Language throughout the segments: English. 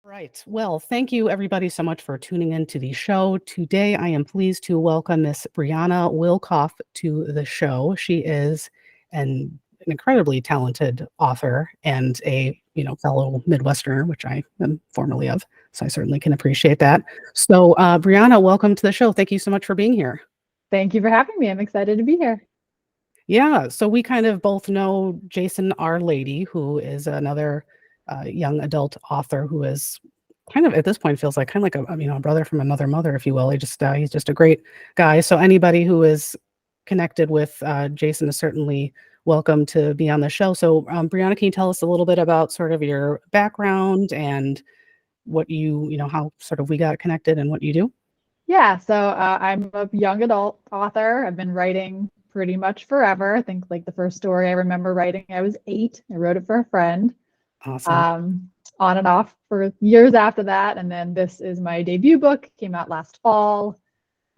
Right. Well, thank you everybody so much for tuning in to the show. Today, I am pleased to welcome Miss Brieanna Wilkoff to the show. She is an incredibly talented author and a fellow Midwesterner, which I am formerly of. So I certainly can appreciate that. So, Brieanna, welcome to the show. Thank you so much for being here. Thank you for having me. I'm excited to be here. Yeah, so we kind of both know Jason R. Lady, who is another young adult author who is kind of at this point feels like kind of like a brother from another mother, if you will. He's just a great guy. So anybody who is connected with Jason is certainly welcome to be on the show. So Brieanna, can you tell us a little bit about sort of your background and what how sort of we got connected and what you do? Yeah, so I'm a young adult author. I've been writing pretty much forever. I think like the first story I remember writing, I was 8. I wrote it for a friend. Awesome. On and off for years after that. And then this is my debut book, came out last fall.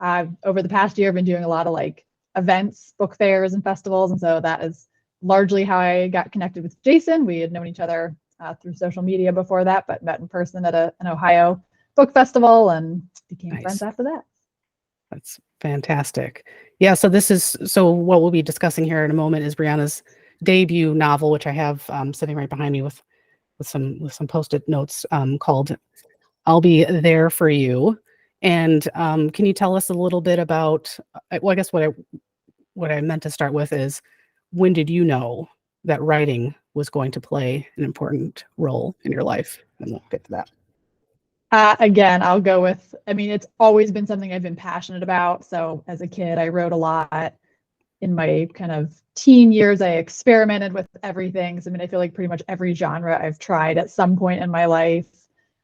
Over the past year, I've been doing a lot of like events, book fairs, and festivals. And so that is largely how I got connected with Jason. We had known each other through social media before that, but met in person at an Ohio book festival and became friends after that. That's fantastic. Yeah, so what we'll be discussing here in a moment is Brieanna's debut novel, which I have sitting right behind me with some post-it notes called "I'll Be There for You." And can you tell us a little bit about? Well, I guess what I meant to start with is, when did you know that writing was going to play an important role in your life? And we'll get to that. Again, I'll go with, it's always been something I've been passionate about. So as a kid, I wrote a lot. In my kind of teen years, I experimented with everything. So, I feel like pretty much every genre I've tried at some point in my life.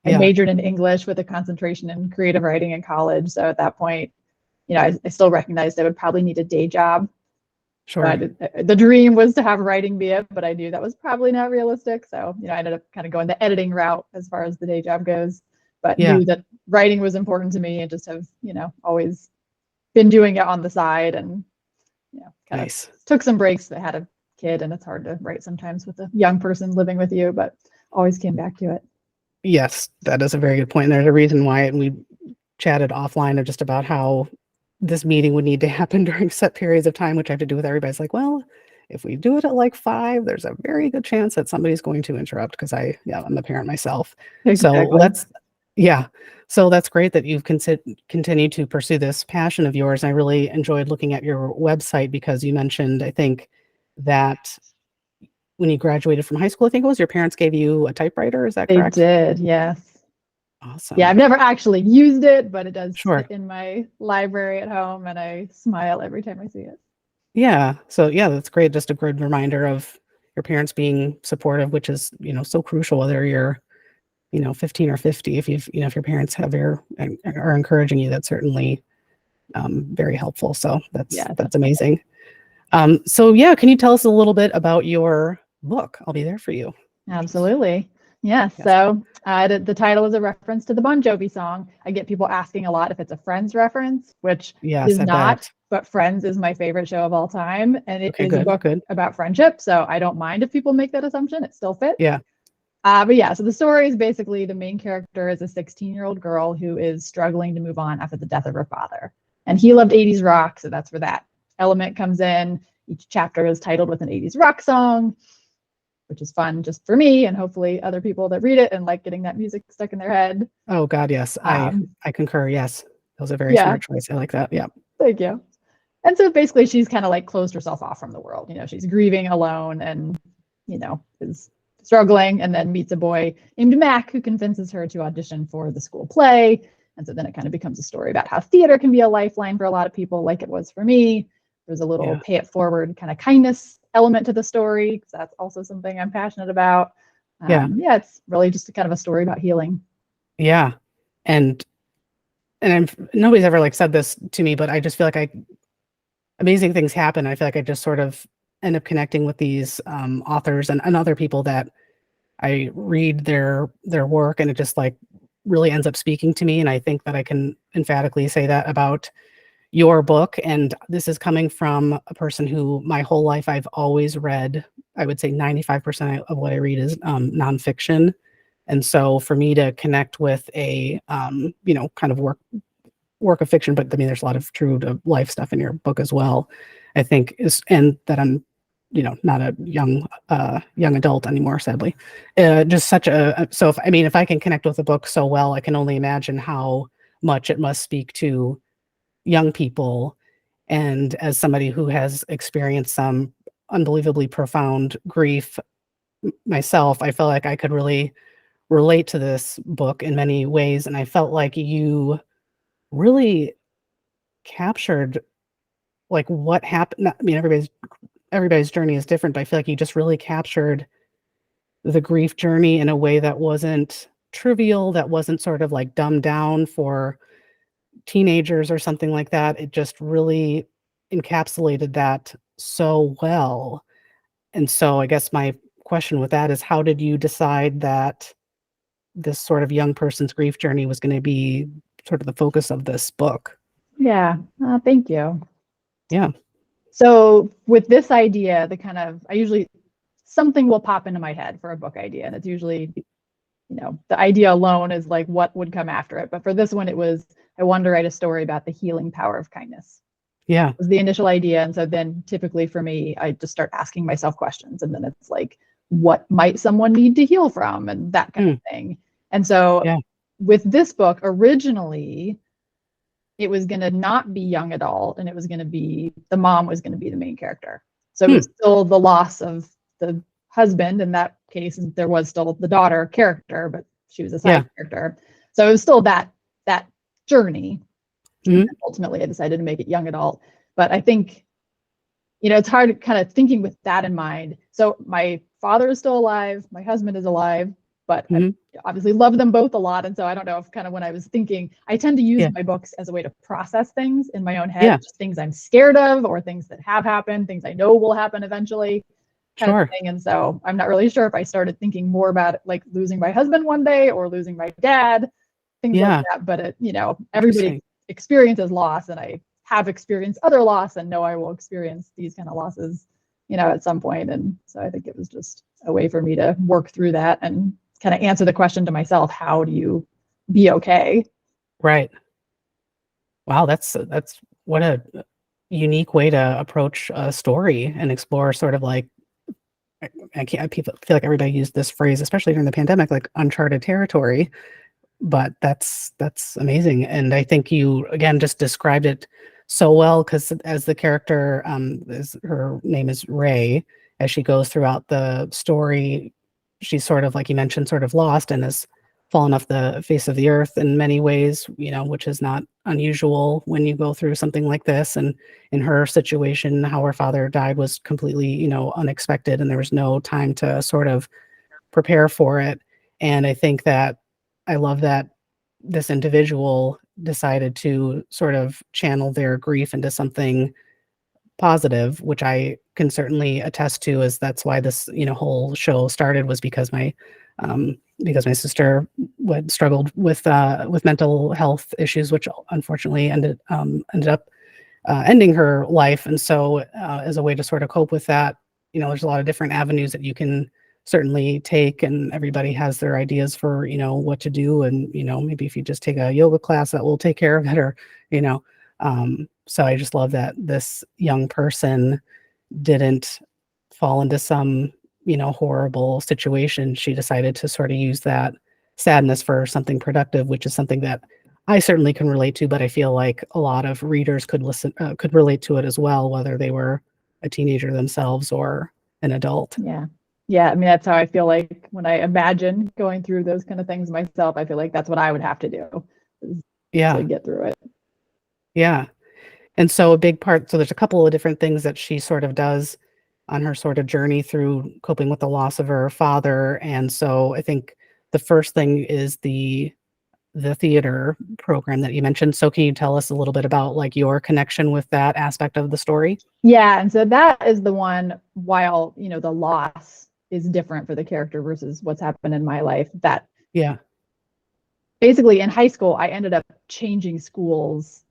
I majored in English with a concentration in creative writing in college. So at that point, I still recognized I would probably need a day job. Sure. But the dream was to have writing be it, but I knew that was probably not realistic. So, I ended up kind of going the editing route as far as the day job goes. But knew that writing was important to me and just have, always been doing it on the side and, kind of took some breaks. I had a kid and it's hard to write sometimes with a young person living with you, but always came back to it. Yes, that is a very good point. And there's a reason why, and we chatted offline of just about how this meeting would need to happen during set periods of time, which I have to do with everybody's like, well, if we do it at like 5, there's a very good chance that somebody's going to interrupt because I'm a parent myself. Exactly. So that's great that you've continued to pursue this passion of yours. I really enjoyed looking at your website because you mentioned, I think, that when you graduated from high school, I think it was, your parents gave you a typewriter. Is that correct? They did, yes. Awesome. Yeah, I've never actually used it, but it does sit in my library at home and I smile every time I see it. Yeah. So that's great. Just a good reminder of your parents being supportive, which is, so crucial, whether you're 15 or 50, if if your parents are encouraging you, that's certainly very helpful. So that's amazing. Can you tell us a little bit about your book, I'll Be There for You? Absolutely. Yes. So the title is a reference to the Bon Jovi song. I get people asking a lot if it's a Friends reference, which is not, but Friends is my favorite show of all time. And it is a book about friendship. So I don't mind if people make that assumption. It still fits. Yeah. So the story is basically the main character is a 16-year-old girl who is struggling to move on after the death of her father. And he loved 80s rock, so that's where that element comes in. Each chapter is titled with an 80s rock song, which is fun just for me and hopefully other people that read it and like getting that music stuck in their head. Oh God, yes. I concur. Yes. That was a very smart choice. I like that. Yeah. Thank you. And so basically she's kind of like closed herself off from the world. She's grieving alone and, is struggling, and then meets a boy named Mac who convinces her to audition for the school play. And so then it kind of becomes a story about how theater can be a lifeline for a lot of people, like it was for me. There's a little pay it forward kind of kindness element to the story, because that's also something I'm passionate about. It's really just kind of a story about healing. Yeah. And nobody's ever like said this to me, but I just feel like amazing things happen. I feel like I just sort of end up connecting with these authors and other people that I read their work, and it just like really ends up speaking to me. And I think that I can emphatically say that about your book. And this is coming from a person who my whole life I've always read. I would say 95% of what I read is nonfiction. And so for me to connect with a, kind of work of fiction, but I mean, there's a lot of true to life stuff in your book as well, I think is, and that I'm, not a young adult anymore, sadly. Just such so if I can connect with a book so well, I can only imagine how much it must speak to young people. And as somebody who has experienced some unbelievably profound grief myself, I felt like I could really relate to this book in many ways. And I felt like you really captured like what happened. I mean, everybody's journey is different, but I feel like you just really captured the grief journey in a way that wasn't trivial, that wasn't sort of like dumbed down for teenagers or something like that. It just really encapsulated that so well. And so I guess my question with that is, how did you decide that this sort of young person's grief journey was going to be sort of the focus of this book? Yeah, thank you. Yeah. So with this idea, I usually, something will pop into my head for a book idea, and it's usually, the idea alone is like what would come after it. But for this one, it was, I wanted to write a story about the healing power of kindness. Yeah. Was the initial idea. And so then typically for me, I just start asking myself questions, and then it's like, what might someone need to heal from, and that kind of thing. And so with this book, originally, it was going to not be young adult, and it was going to be, the mom was going to be the main character. So it was still the loss of the husband. In that case, there was still the daughter character, but she was a side character. So it was still that journey. Ultimately, I decided to make it young adult. But I think, it's hard kind of thinking with that in mind. So my father is still alive. My husband is alive. But I obviously love them both a lot. And so I don't know if kind of when I was thinking, I tend to use my books as a way to process things in my own head, just things I'm scared of, or things that have happened, things I know will happen eventually, kind of thing. And so I'm not really sure if I started thinking more about it, like losing my husband one day or losing my dad, things like that. But it, everybody experiences loss, and I have experienced other loss and know I will experience these kind of losses, at some point. And so I think it was just a way for me to work through that and kind of answer the question to myself, how do you be okay? Right. Wow, that's what a unique way to approach a story and explore sort of like, I feel like everybody used this phrase, especially during the pandemic, like uncharted territory, but that's amazing. And I think you, again, just described it so well, because as the character, her name is Ray, as she goes throughout the story, she's sort of, like you mentioned, sort of lost and has fallen off the face of the earth in many ways, which is not unusual when you go through something like this. And in her situation, how her father died was completely, unexpected, and there was no time to sort of prepare for it. And I think that I love that this individual decided to sort of channel their grief into something positive, which I can certainly attest to, as that's why this, whole show started, was because my sister struggled with mental health issues, which unfortunately ended up ending her life. And so as a way to sort of cope with that, there's a lot of different avenues that you can certainly take, and everybody has their ideas for, what to do. And, maybe if you just take a yoga class, that will take care of it, or, so I just love that this young person didn't fall into some, horrible situation. She decided to sort of use that sadness for something productive, which is something that I certainly can relate to, but I feel like a lot of readers could relate to it as well, whether they were a teenager themselves or an adult. Yeah. I mean, that's how I feel like when I imagine going through those kind of things myself. I feel like that's what I would have to do to get through it. Yeah. And so a big part, so there's a couple of different things that she sort of does on her sort of journey through coping with the loss of her father. And so I think the first thing is the theater program that you mentioned. So can you tell us a little bit about like your connection with that aspect of the story? Yeah. And so that is the one, while, the loss is different for the character versus what's happened in my life, that basically in high school, I ended up changing schools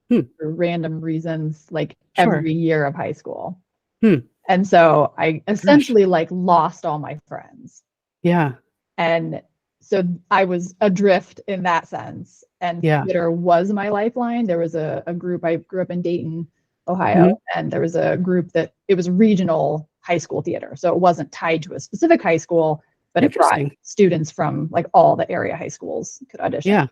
for random reasons, like every year of high school. And so I essentially like lost all my friends. Yeah. And so I was adrift in that sense. And Yeah. theater was my lifeline. There was a group, I grew up in Dayton, Ohio, Mhm. and there was a group that it was regional high school theater. So it wasn't tied to a specific high school, but it brought Interesting. students from like all the area high schools could audition. Yeah.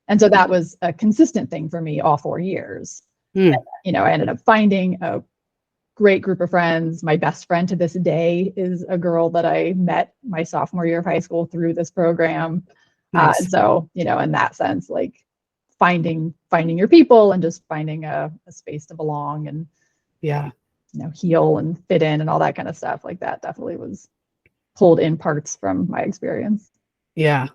And so that was a consistent thing for me all 4 years. Mm. And, I ended up finding a great group of friends. My best friend to this day is a girl that I met my sophomore year of high school through this program. Nice. And so, in that sense, like finding your people and just finding a space to belong and Yeah. heal and fit in and all that kind of stuff, like that definitely was pulled in parts from my experience. Yeah.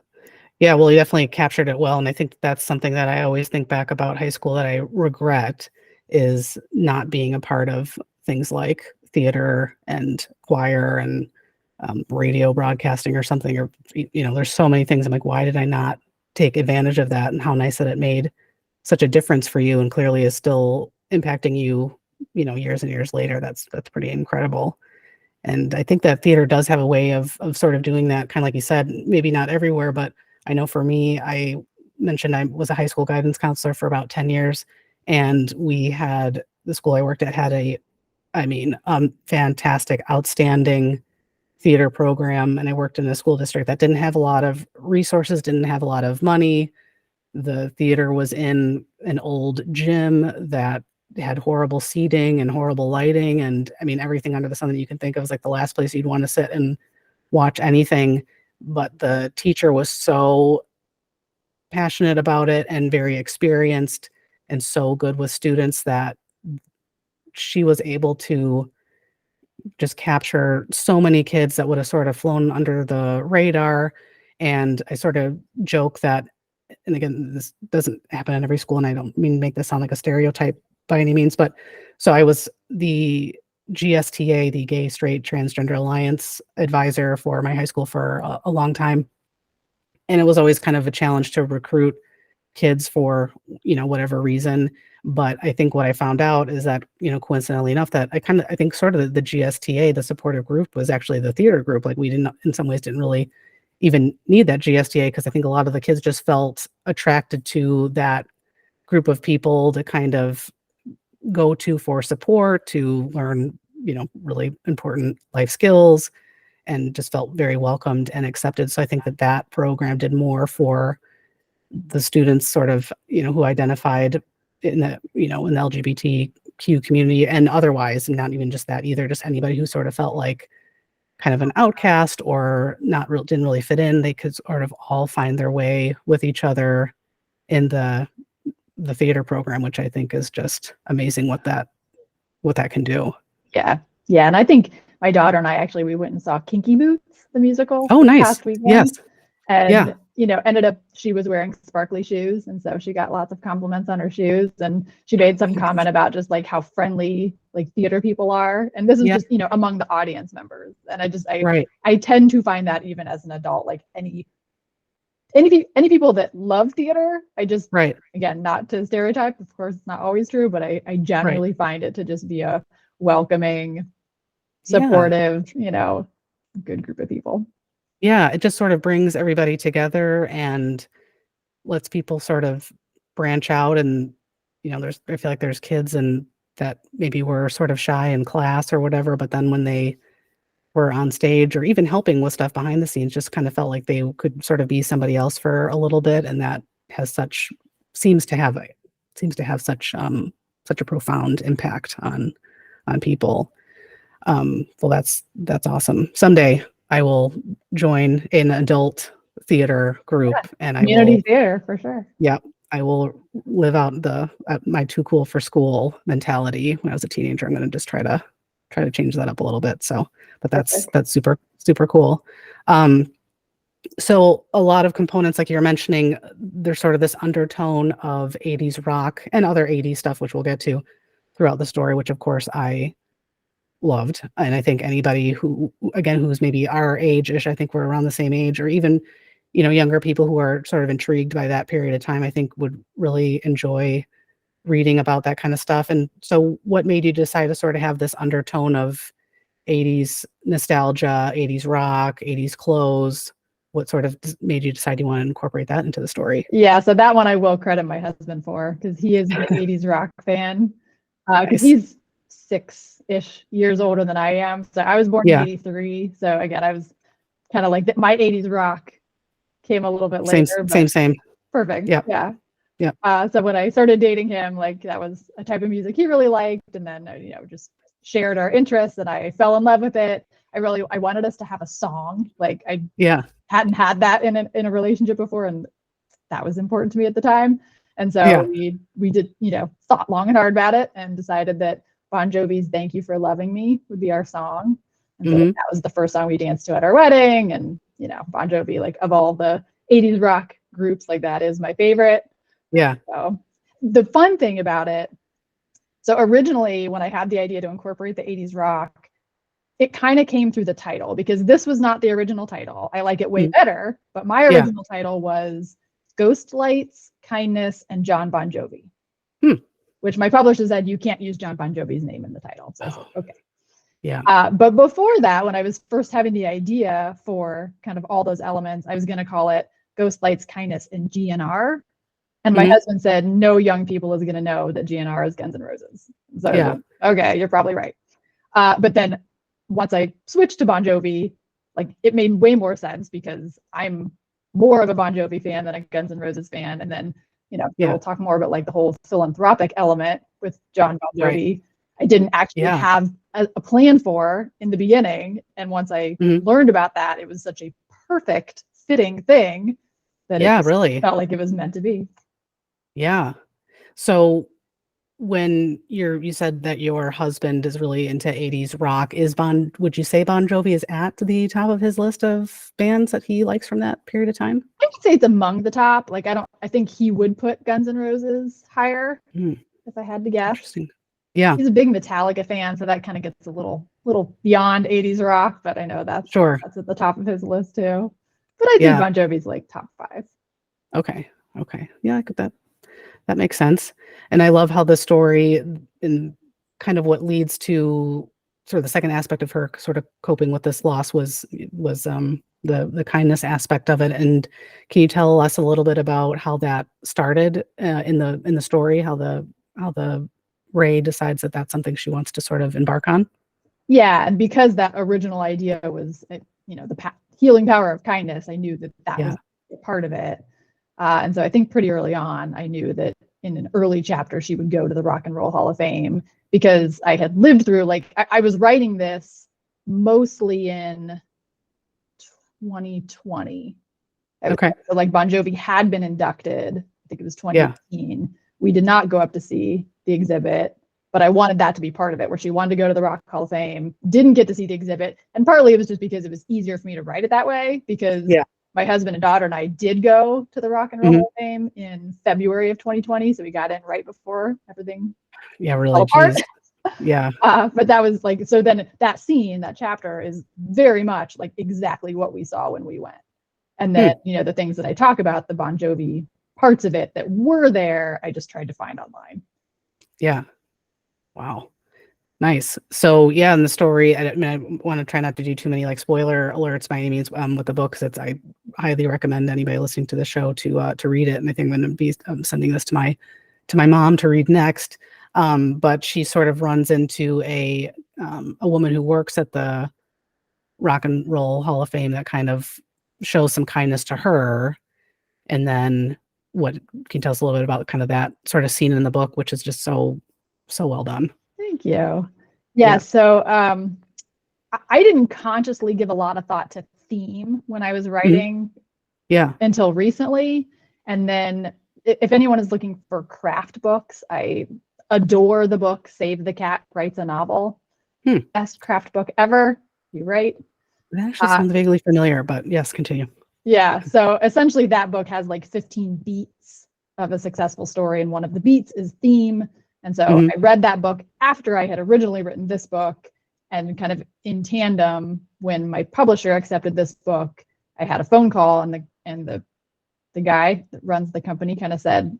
Yeah, well, you definitely captured it well, and I think that's something that I always think back about high school that I regret is not being a part of things like theater and choir and radio broadcasting or something. Or there's so many things. I'm like, why did I not take advantage of that? And how nice that it made such a difference for you, and clearly is still impacting you, years and years later. That's pretty incredible. And I think that theater does have a way of sort of doing that, kind of like you said, maybe not everywhere, but I know for me, I mentioned I was a high school guidance counselor for about 10 years, and the school I worked at had fantastic, outstanding theater program, and I worked in a school district that didn't have a lot of resources, didn't have a lot of money. The theater was in an old gym that had horrible seating and horrible lighting, and everything under the sun that you can think of. Was like the last place you'd want to sit and watch anything. But the teacher was so passionate about it and very experienced and so good with students that she was able to just capture so many kids that would have sort of flown under the radar. And I sort of joke that, and again, this doesn't happen in every school, and I don't mean to make this sound like a stereotype by any means, but so I was the GSTA, the Gay, Straight, Transgender Alliance advisor for my high school for a long time. And it was always kind of a challenge to recruit kids for, whatever reason. But I think what I found out is that, coincidentally enough, that I think sort of the GSTA, the supportive group, was actually the theater group. Like we didn't, in some ways, didn't really even need that GSTA, because I think a lot of the kids just felt attracted to that group of people to kind of go to for support, to learn, really important life skills, and just felt very welcomed and accepted. So I think that program did more for the students sort of, who identified in the, in the LGBTQ community and otherwise, and not even just that either, just anybody who sort of felt like kind of an outcast or didn't really fit in. They could sort of all find their way with each other in the theater program, which I think is just amazing what that can do. Yeah. Yeah. And I think my daughter and I actually, we went and saw Kinky Boots, the musical, Oh, this nice. past weekend. Yes. And, Yeah. ended up, she was wearing sparkly shoes. And so she got lots of compliments on her shoes. And she made some comment about just like how friendly like theater people are. And this is Yeah. just, among the audience members. And Right. I tend to find that even as an adult, like any people that love theater, I just, Right. again, not to stereotype, of course, it's not always true, but I generally find it to just be a welcoming, supportive, good group of people. Yeah, it just sort of brings everybody together and lets people sort of branch out. And I feel like there's kids and that maybe were sort of shy in class or whatever, but then when they were on stage or even helping with stuff behind the scenes, just kind of felt like they could sort of be somebody else for a little bit. And that seems to have such a profound impact on people. Well, that's awesome. Someday I will join an adult theater group, and Community theater for sure. Yeah, I will live out my too cool for school mentality when I was a teenager. I'm going to just try to change that up a little bit. So, but that's super, super cool. So a lot of components, like you're mentioning, there's sort of this undertone of 80s rock and other 80s stuff, which we'll get to throughout the story, which of course I loved. And I think anybody who's maybe our age-ish, I think we're around the same age, or even, younger people who are sort of intrigued by that period of time, I think would really enjoy reading about that kind of stuff. And so what made you decide to sort of have this undertone of 80s nostalgia, 80s rock, 80s clothes? what sort of made you decide you want to incorporate that into the story? Yeah, so that one I will credit my husband for, because he is an 80s rock fan. Because Nice. he's 6-ish years older than I am. So I was born in Yeah. 83. So again, I was kind of like my 80s rock came a little bit later. Same. Perfect. Yeah. Yeah. Yeah. So when I started dating him, like that was a type of music he really liked, and then just shared our interests, and I fell in love with it. I wanted us to have a song. Like I hadn't had that in a relationship before, and that was important to me at the time. And so we did, thought long and hard about it and decided that Bon Jovi's "Thank You for Loving Me" would be our song. And so that was the first song we danced to at our wedding. And Bon Jovi, like of all the 80s rock groups, like that is my favorite. Yeah. So the fun thing about it, so originally when I had the idea to incorporate the 80s rock, it kind of came through the title, because this was not the original title. I like it way better, but my original title was Ghost Lights, Kindness, and John Bon Jovi, which my publisher said you can't use John Bon Jovi's name in the title. So I said, okay. Yeah. But before that, when I was first having the idea for kind of all those elements, I was going to call it Ghost Lights, Kindness, and GNR. And my husband said, no young people is going to know that GNR is Guns N' Roses. So I was like, okay, you're probably right. But then once I switched to Bon Jovi, like it made way more sense, because I'm more of a Bon Jovi fan than a Guns N' Roses fan. And then, we'll talk more about like the whole philanthropic element with John Bon Jovi. Right. I didn't actually have a plan for in the beginning. And once I learned about that, it was such a perfect fitting thing that it really felt like it was meant to be. Yeah. So when you said that your husband is really into 80s rock, would you say Bon Jovi is at the top of his list of bands that he likes from that period of time? I would say it's among the top. Like I think he would put Guns N' Roses higher if I had to guess. Interesting. Yeah. He's a big Metallica fan, so that kind of gets a little beyond 80s rock, but I know that's at the top of his list too. But I think Bon Jovi's like top 5. Okay. Yeah, I get that. That makes sense. And I love how the story and kind of what leads to sort of the second aspect of her sort of coping with this loss was the kindness aspect of it. And can you tell us a little bit about how that started in the story, how the Ray decides that that's something she wants to sort of embark on? Yeah, and because that original idea was the healing power of kindness, I knew that was a part of it. And so I think pretty early on, I knew that in an early chapter, she would go to the Rock and Roll Hall of Fame, because I had lived through, like, I was writing this mostly in 2020. Okay. So like Bon Jovi had been inducted, I think it was 2018. We did not go up to see the exhibit, but I wanted that to be part of it, where she wanted to go to the Rock Hall of Fame, didn't get to see the exhibit. And partly it was just because it was easier for me to write it that way, because my husband and daughter and I did go to the Rock and Roll Hall of Fame in February of 2020. So we got in right before everything really fell apart. Yeah. But that was like, so then that scene, that chapter is very much like exactly what we saw when we went. And then, the things that I talk about, the Bon Jovi parts of it that were there, I just tried to find online. Yeah. Wow. Nice. So in the story, I want to try not to do too many like spoiler alerts by any means with the book, because I highly recommend anybody listening to the show to read it. And I think I'm going to be sending this to my mom to read next. But she sort of runs into a woman who works at the Rock and Roll Hall of Fame that kind of shows some kindness to her. And then can you tell us a little bit about kind of that sort of scene in the book, which is just so well done? Thank you. Yeah. So I didn't consciously give a lot of thought to theme when I was writing until recently. And then if anyone is looking for craft books, I adore the book Save the Cat Writes a Novel. Best craft book ever. You right? That actually sounds vaguely familiar, but yes, continue. Yeah. So essentially that book has like 15 beats of a successful story, and one of the beats is theme. And so I read that book after I had originally written this book, and kind of in tandem, when my publisher accepted this book, I had a phone call, and the guy that runs the company kind of said,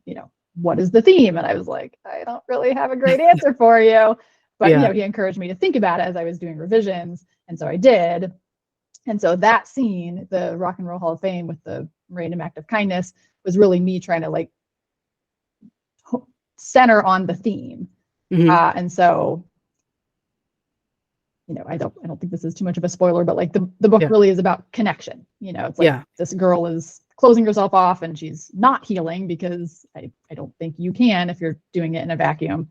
what is the theme? And I was like, I don't really have a great answer for you, but he encouraged me to think about it as I was doing revisions. And so I did. And so that scene, the Rock and Roll Hall of Fame with the random act of kindness, was really me trying to like center on the theme. And so, you know, I don't think this is too much of a spoiler, but like the book really is about connection. You know, it's like this girl is closing herself off and she's not healing because I don't think you can if you're doing it in a vacuum.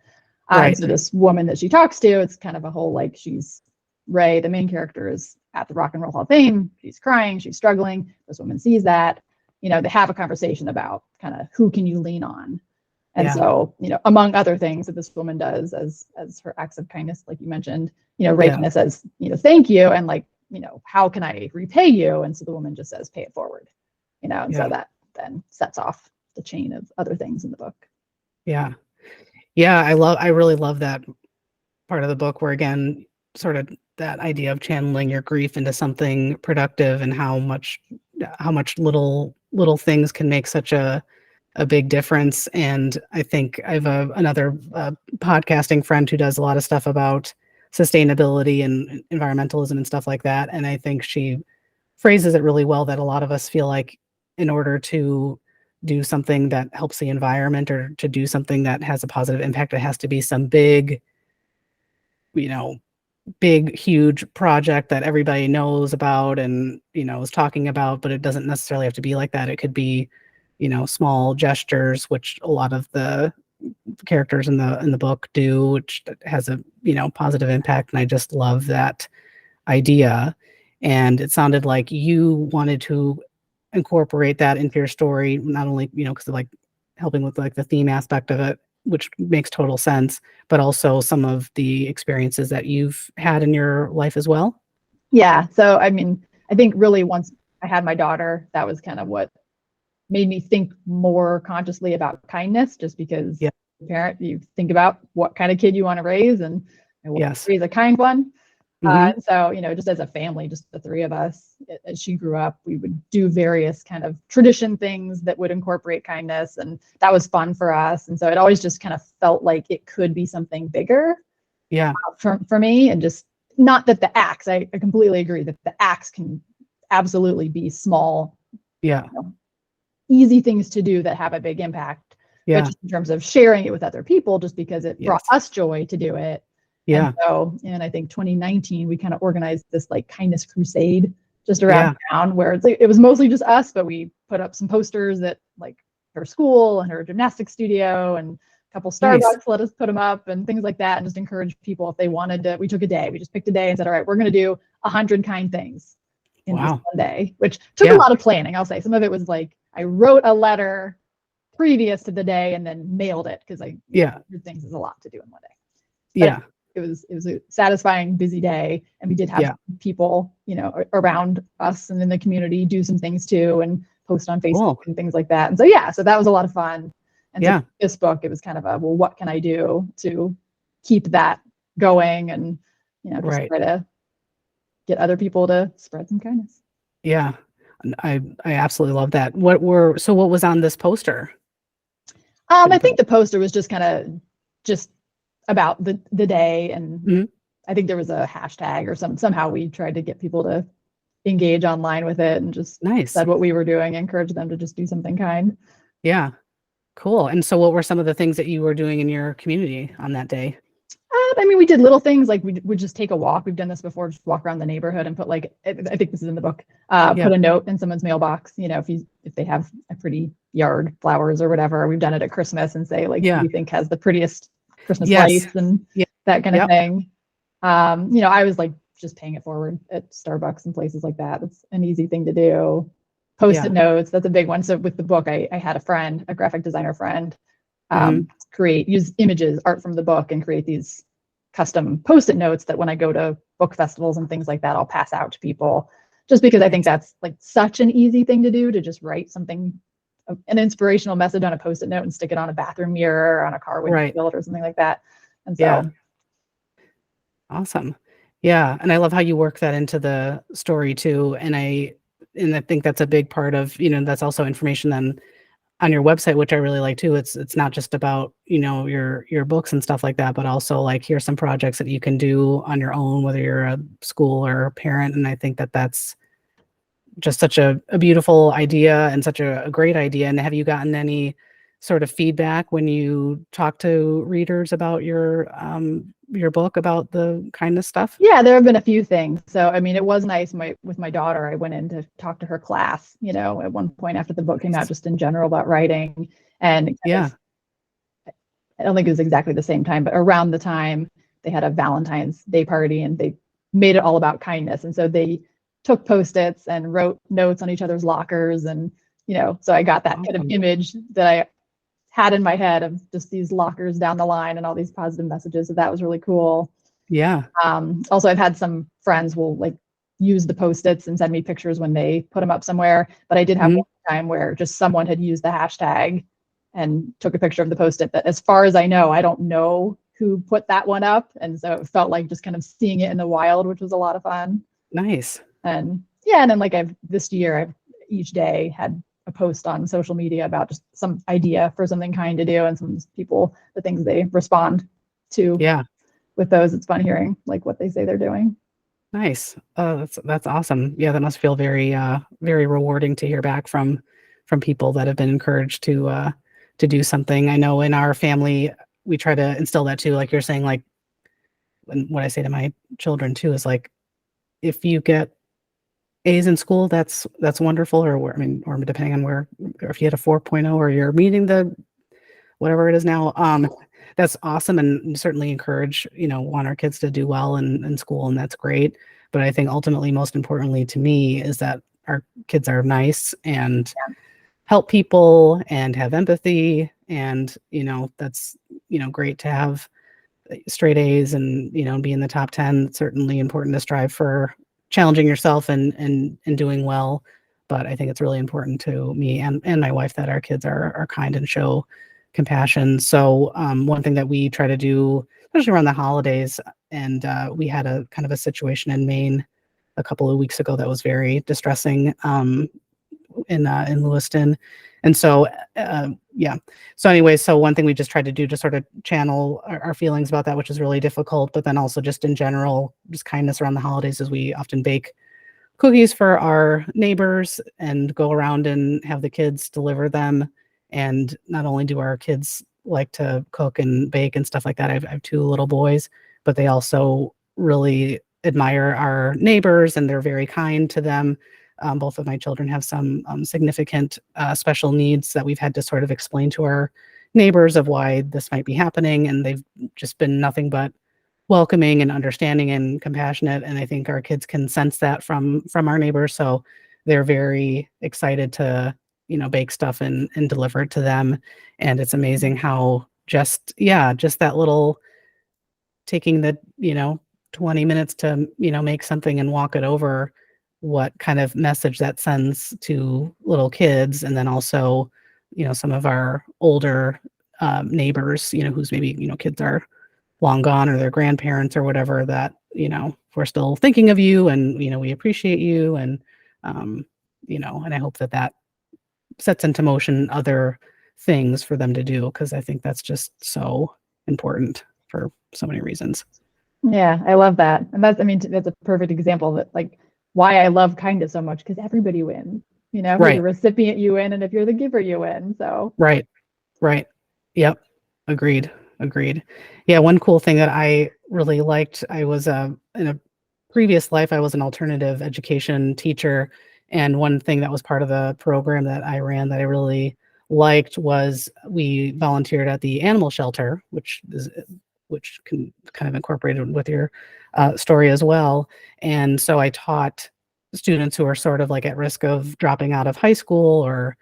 And so this woman that she talks to, it's kind of a whole like she's Ray, the main character, is at the Rock and Roll Hall of Fame. She's crying, she's struggling. This woman sees that. You know, they have a conversation about kind of who can you lean on. And so, you know, among other things that this woman does as her acts of kindness, like you mentioned, you know, Ray kind of says, you know, thank you. And like, you know, how can I repay you? And so the woman just says, pay it forward, you know, and so that then sets off the chain of other things in the book. Yeah. Yeah. I really love that part of the book where, again, sort of that idea of channeling your grief into something productive and how much little things can make such a big difference. And I think I have another podcasting friend who does a lot of stuff about sustainability and environmentalism and stuff like that. And I think she phrases it really well that a lot of us feel like in order to do something that helps the environment or to do something that has a positive impact, it has to be some big, you know, huge project that everybody knows about and, you know, is talking about, but it doesn't necessarily have to be like that. It could be, you know, small gestures, which a lot of the characters in the book do, which has a, you know, positive impact. And I just love that idea. And it sounded like you wanted to incorporate that into your story, not only, you know, because of like helping with like the theme aspect of it, which makes total sense, but also some of the experiences that you've had in your life as well. Yeah. So, I mean, I think really once I had my daughter, that was kind of what made me think more consciously about kindness, just because as a parent, you think about what kind of kid you want to raise and raise a kind one. So, you know, just as a family, just the three of us, as she grew up, we would do various kind of tradition things that would incorporate kindness. And that was fun for us. And so it always just kind of felt like it could be something bigger for me. And just not that the acts, I completely agree that the acts can absolutely be small, you know, easy things to do that have a big impact. But just in terms of sharing it with other people, just because it brought us joy to do it. And so, and I think 2019, we kind of organized this like kindness crusade just around town where it's like, it was mostly just us, but we put up some posters at like her school and her gymnastics studio, and a couple Starbucks let us put them up and things like that. And just encourage people if they wanted to. We took a day, we just picked a day and said, all right, we're going to do 100 kind things in this one day, which took a lot of planning. I'll say some of it was like, I wrote a letter previous to the day and then mailed it because 100 things is a lot to do in one day. But it was a satisfying, busy day, and we did have people, you know, around us and in the community do some things too, and post on Facebook and things like that. And so so that was a lot of fun. And so this book, it was kind of a, well, what can I do to keep that going, and you know, just try to get other people to spread some kindness. Yeah, I absolutely love that. What was on this poster? I think the poster was just kind of just about the day, and I think there was a hashtag or somehow we tried to get people to engage online with it, and just said what we were doing, encourage them to just do something kind. Yeah, cool. And so what were some of the things that you were doing in your community on that day? I mean, we did little things like we would just take a walk. We've done this before, just walk around the neighborhood and put like, I think this is in the book, put a note in someone's mailbox, you know, if they have a pretty yard, flowers or whatever. We've done it at Christmas and say like, who do you think has the prettiest Christmas lights and that kind of thing. You know, I was like just paying it forward at Starbucks and places like that. It's an easy thing to do. Post-it notes, that's a big one. So with the book, I had a friend, a graphic designer friend, use images, art from the book, and create these custom Post-it notes that when I go to book festivals and things like that, I'll pass out to people, just because I think that's like such an easy thing to do, to just write something, an inspirational message on a Post-it note and stick it on a bathroom mirror or on a car windshield or something like that. And so awesome. Yeah. And I love how you work that into the story too. And I think that's a big part of, you know, that's also information then on your website, which I really like too. It's not just about, you know, your books and stuff like that, but also like, here's some projects that you can do on your own, whether you're a school or a parent. And I think that's just such a beautiful idea and such a great idea. And have you gotten any sort of feedback when you talk to readers about your book about the kindness stuff? Yeah, there have been a few things. So, I mean, it was nice. With my daughter, I went in to talk to her class, at one point after the book came out, just in general about writing. And Yeah. I don't think it was exactly the same time, but around the time they had a Valentine's Day party and they made it all about kindness. And so they took Post-its and wrote notes on each other's lockers. And, so I got that kind of image that I had in my head of just these lockers down the line and all these positive messages. So that was really cool. Yeah. Also, I've had some friends will like use the Post-its and send me pictures when they put them up somewhere. But I did have one time where just someone had used the hashtag and took a picture of the Post-it that, as far as I know, I don't know who put that one up. And so it felt like just kind of seeing it in the wild, which was a lot of fun. Nice. And yeah, and then like this year I've each day had a post on social media about just some idea for something kind to do, and some people, the things they respond to. Yeah. With those, it's fun hearing like what they say they're doing. Nice. That's awesome. Yeah, that must feel very very rewarding to hear back from people that have been encouraged to do something. I know in our family we try to instill that too, like you're saying, like, and what I say to my children too is like, if you get A's in school, that's wonderful, or I mean, or depending on where, or if you had a 4.0 or you're meeting the whatever it is now, that's awesome, and certainly encourage, want our kids to do well in school, and that's great. But I think ultimately, most importantly to me, is that our kids are nice and help people and have empathy, and that's great to have straight A's and be in the top 10. It's certainly important to strive for challenging yourself and doing well. But I think it's really important to me and my wife that our kids are kind and show compassion. So one thing that we try to do, especially around the holidays, and we had a kind of a situation in Maine a couple of weeks ago that was very distressing in Lewiston. And so, yeah. So anyway, so one thing we just tried to do to sort of channel our feelings about that, which is really difficult, but then also just in general, just kindness around the holidays, is we often bake cookies for our neighbors and go around and have the kids deliver them. And not only do our kids like to cook and bake and stuff like that, I have two little boys, but they also really admire our neighbors and they're very kind to them. Both of my children have some significant special needs that we've had to sort of explain to our neighbors of why this might be happening. And they've just been nothing but welcoming and understanding and compassionate. And I think our kids can sense that from our neighbors. So they're very excited to, bake stuff and deliver it to them. And it's amazing how just that little, taking the, 20 minutes to, make something and walk it over, what kind of message that sends to little kids. And then also, some of our older neighbors, whose maybe, kids are long gone, or their grandparents or whatever, that, we're still thinking of you and, we appreciate you. And, and I hope that sets into motion other things for them to do, because I think that's just so important for so many reasons. Yeah, I love that. And that's a perfect example that like why I love kindness so much, because everybody wins. If you're Right. the recipient, you win, and if you're the giver, you win. So Right. Yep. Agreed. Yeah, one cool thing that I really liked, I was in a previous life, I was an alternative education teacher, and one thing that was part of the program that I ran that I really liked was we volunteered at the animal shelter, which can kind of incorporated with your story as well. And so I taught students who are sort of like at risk of dropping out of high school or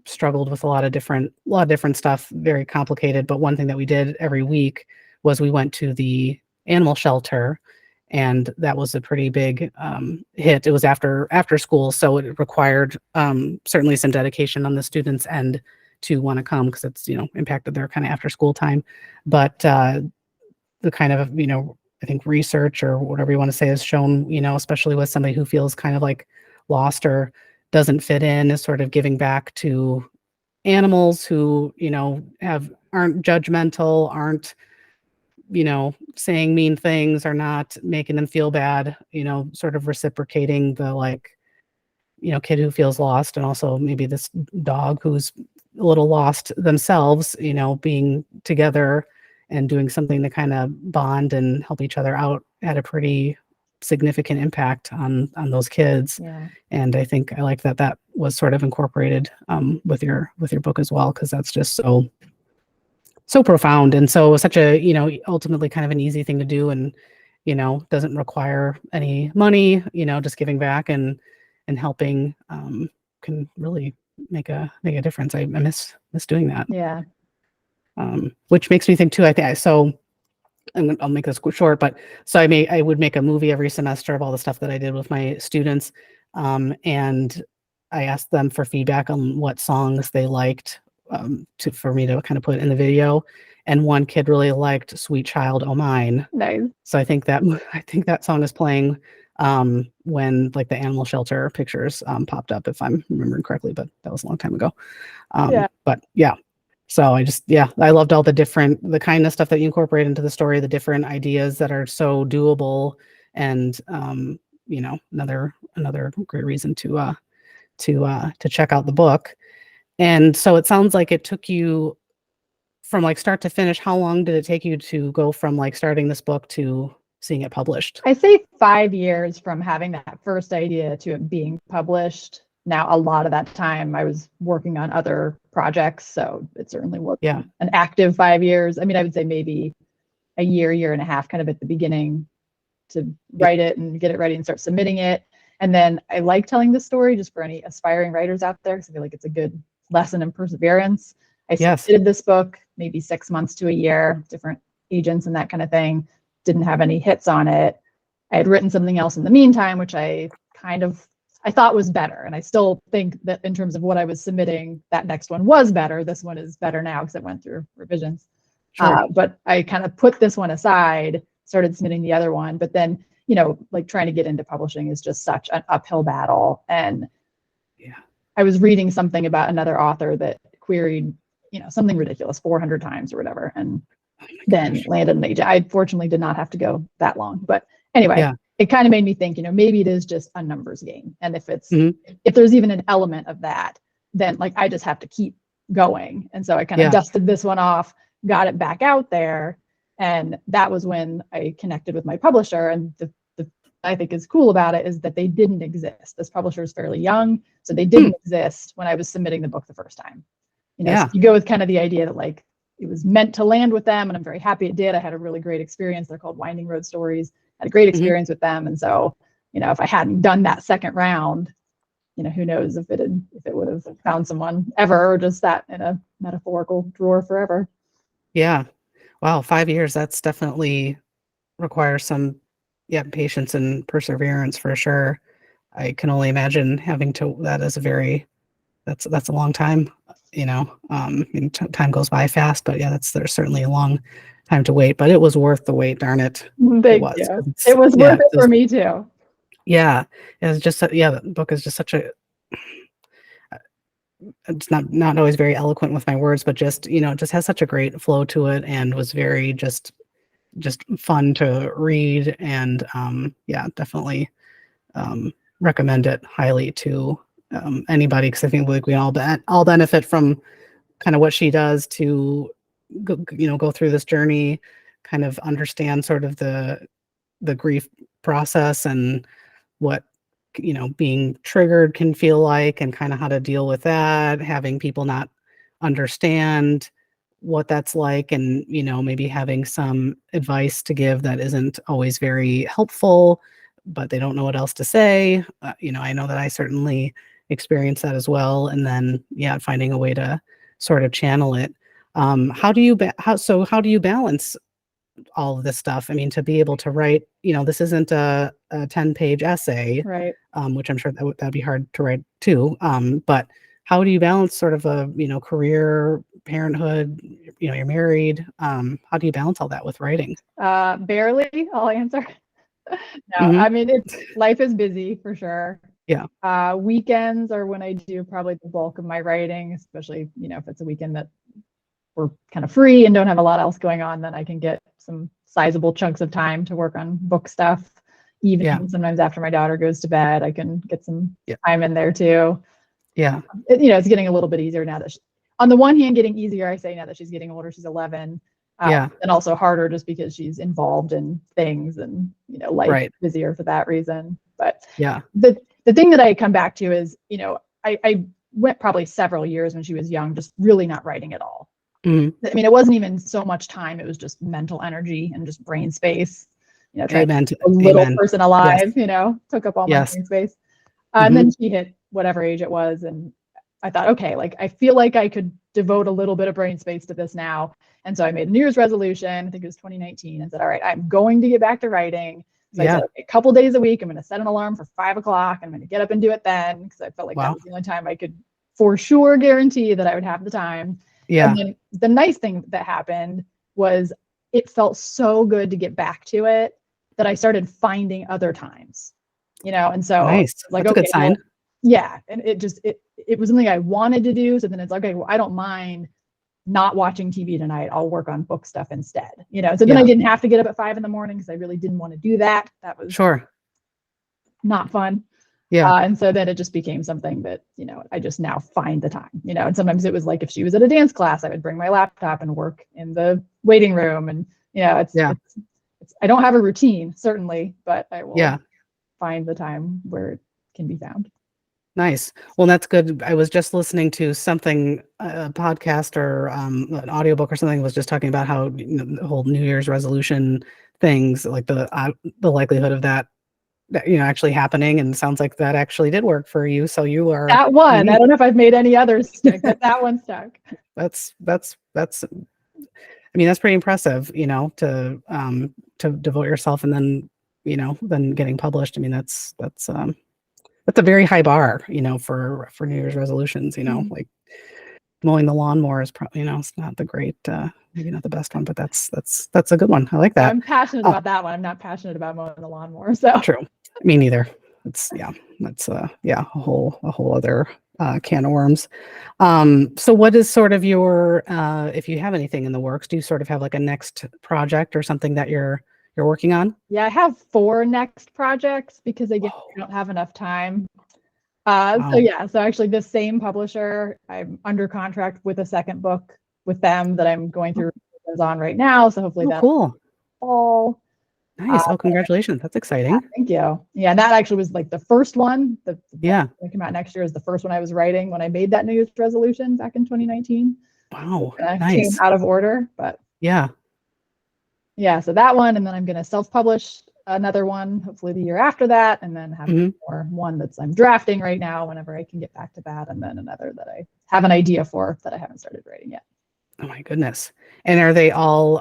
struggled with a lot of different stuff, very complicated. But one thing that we did every week was we went to the animal shelter, and that was a pretty big hit. It was after school, so it required certainly some dedication on the students' end to want to come, because it's impacted their kind of after school time. But the kind of, I think research or whatever you want to say has shown, especially with somebody who feels kind of like lost or doesn't fit in, is sort of giving back to animals who, aren't judgmental, aren't, saying mean things, are not making them feel bad, sort of reciprocating the like, kid who feels lost, and also maybe this dog who's a little lost themselves, being together and doing something to kind of bond and help each other out had a pretty significant impact on those kids. Yeah. And I think I like that was sort of incorporated with your book as well, because that's just so profound, and so such a ultimately kind of an easy thing to do, and doesn't require any money. Just giving back and helping can really make a difference. I miss doing that. Yeah. Which makes me think too. I think so. I'll make this short, but so I would make a movie every semester of all the stuff that I did with my students, and I asked them for feedback on what songs they liked for me to kind of put in the video. And one kid really liked "Sweet Child O' Mine." Nice. So I think that song is playing when like the animal shelter pictures popped up, if I'm remembering correctly, but that was a long time ago. Yeah. But yeah. So I loved all the kind of stuff that you incorporate into the story, the different ideas that are so doable, and another great reason to check out the book. And so it sounds like it took you from like start to finish. How long did it take you to go from like starting this book to seeing it published? I say 5 years from having that first idea to it being published. Now, a lot of that time I was working on other projects, so it certainly wasn't an active 5 years. I mean, I would say maybe a year and a half kind of at the beginning to write it and get it ready and start submitting it. And then I like telling this story just for any aspiring writers out there, because I feel like it's a good lesson in perseverance. I submitted this book maybe 6 months to a year, different agents and that kind of thing. Didn't have any hits on it. I had written something else in the meantime, which I thought was better. And I still think that in terms of what I was submitting, that next one was better. This one is better now because it went through revisions. Sure. But I kind of put this one aside, started submitting the other one. But then, like trying to get into publishing is just such an uphill battle. And I was reading something about another author that queried, something ridiculous 400 times or whatever. And then landed an agent. I fortunately did not have to go that long. But anyway, it kind of made me think, maybe it is just a numbers game. And if it's if there's even an element of that, then like I just have to keep going. And so I kind of dusted this one off, got it back out there. And that was when I connected with my publisher. And the I think is cool about it is that they didn't exist. This publisher is fairly young, so they didn't exist when I was submitting the book the first time. So you go with kind of the idea that like it was meant to land with them, and I'm very happy it did. I had a really great experience. They're called Winding Road Stories. Had a great experience with them, and so if I hadn't done that second round, who knows if it would have found someone ever, or just sat in a metaphorical drawer forever. Yeah, wow, 5 years. That's definitely requires some patience and perseverance for sure. I can only imagine having to. That is that's a long time. Time goes by fast, but there's certainly a long time to wait, but it was worth the wait. Darn it. It was worth it for me too. Yeah. It's just, the book is just such it's not always very eloquent with my words, but just, just has such a great flow to it, and was very just fun to read. And definitely recommend it highly to anybody, because I think like we all benefit from kind of what she does to go through this journey, kind of understand sort of the grief process and what being triggered can feel like, and kind of how to deal with that, having people not understand what that's like, and maybe having some advice to give that isn't always very helpful, but they don't know what else to say. I know that I certainly experienced that as well, and then finding a way to sort of channel it. How do you balance all of this stuff? I mean, to be able to write, this isn't a 10-page essay, right? Which I'm sure that'd be hard to write too. But how do you balance sort of a career, parenthood? You're married. How do you balance all that with writing? Barely. I'll answer. No, I mean life is busy for sure. Yeah. Weekends are when I do probably the bulk of my writing, especially, if it's a weekend that we're kind of free and don't have a lot else going on, then I can get some sizable chunks of time to work on book stuff. evening, sometimes after my daughter goes to bed, I can get some Yeah. time in there too. Yeah. It's getting a little bit easier now that on the one hand, getting easier, I say, now that she's getting older, she's 11. And also harder just because she's involved in things and, life is busier for that reason. But the thing that I come back to is, I went probably several years when she was young, just really not writing at all. Mm-hmm. I mean, it wasn't even so much time. It was just mental energy and just brain space, trying to keep a little person alive, took up all my brain space. And then she hit whatever age it was. And I thought, okay, like, I feel like I could devote a little bit of brain space to this now. And so I made a New Year's resolution, I think it was 2019, and said, all right, I'm going to get back to writing. So I said, okay, a couple days a week, I'm going to set an alarm for 5 o'clock. I'm going to get up and do it then, because I felt like that was the only time I could for sure guarantee that I would have the time. And then the nice thing that happened was it felt so good to get back to it that I started finding other times, and so nice. Like, that's a good sign. Well, and it was something I wanted to do. So then it's like, okay, well, I don't mind not watching TV tonight. I'll work on book stuff instead, so then I didn't have to get up at 5 a.m. because I really didn't want to do that. That was not fun. And so then it just became something that, I just now find the time, and sometimes it was like, if she was at a dance class, I would bring my laptop and work in the waiting room. And, it's I don't have a routine, certainly, but I will find the time where it can be found. Nice. Well, that's good. I was just listening to something, a podcast or an audiobook or something was just talking about how the whole New Year's resolution things, like the likelihood of that actually happening, and it sounds like that actually did work for you. So you are that one. I don't know if I've made any others stick, but that one stuck. That's I mean, that's pretty impressive, to devote yourself and then, then getting published. I mean, that's a very high bar, for New Year's resolutions, like mowing the lawn more is probably, it's not the great, maybe not the best one, but that's a good one. I like that. I'm passionate about that one. I'm not passionate about mowing the lawn more. So true. Me neither. That's a whole other can of worms. So what is sort of your, if you have anything in the works, do you sort of have like a next project or something that you're working on? Yeah, I have 4 next projects because I don't have enough time. So actually this same publisher, I'm under contract with a second book with them that I'm going through on right now. So hopefully that's cool. all. Nice. Congratulations. That's exciting. Thank you. Yeah, and that actually was like the first one. The that came out next year is the first one I was writing when I made that New Year's resolution back in 2019. Wow. Nice. Came out of order, but so that one, and then I'm going to self-publish another one, hopefully the year after that, and then have one that's I'm drafting right now whenever I can get back to that, and then another that I have an idea for that I haven't started writing yet. Oh my goodness. And are they all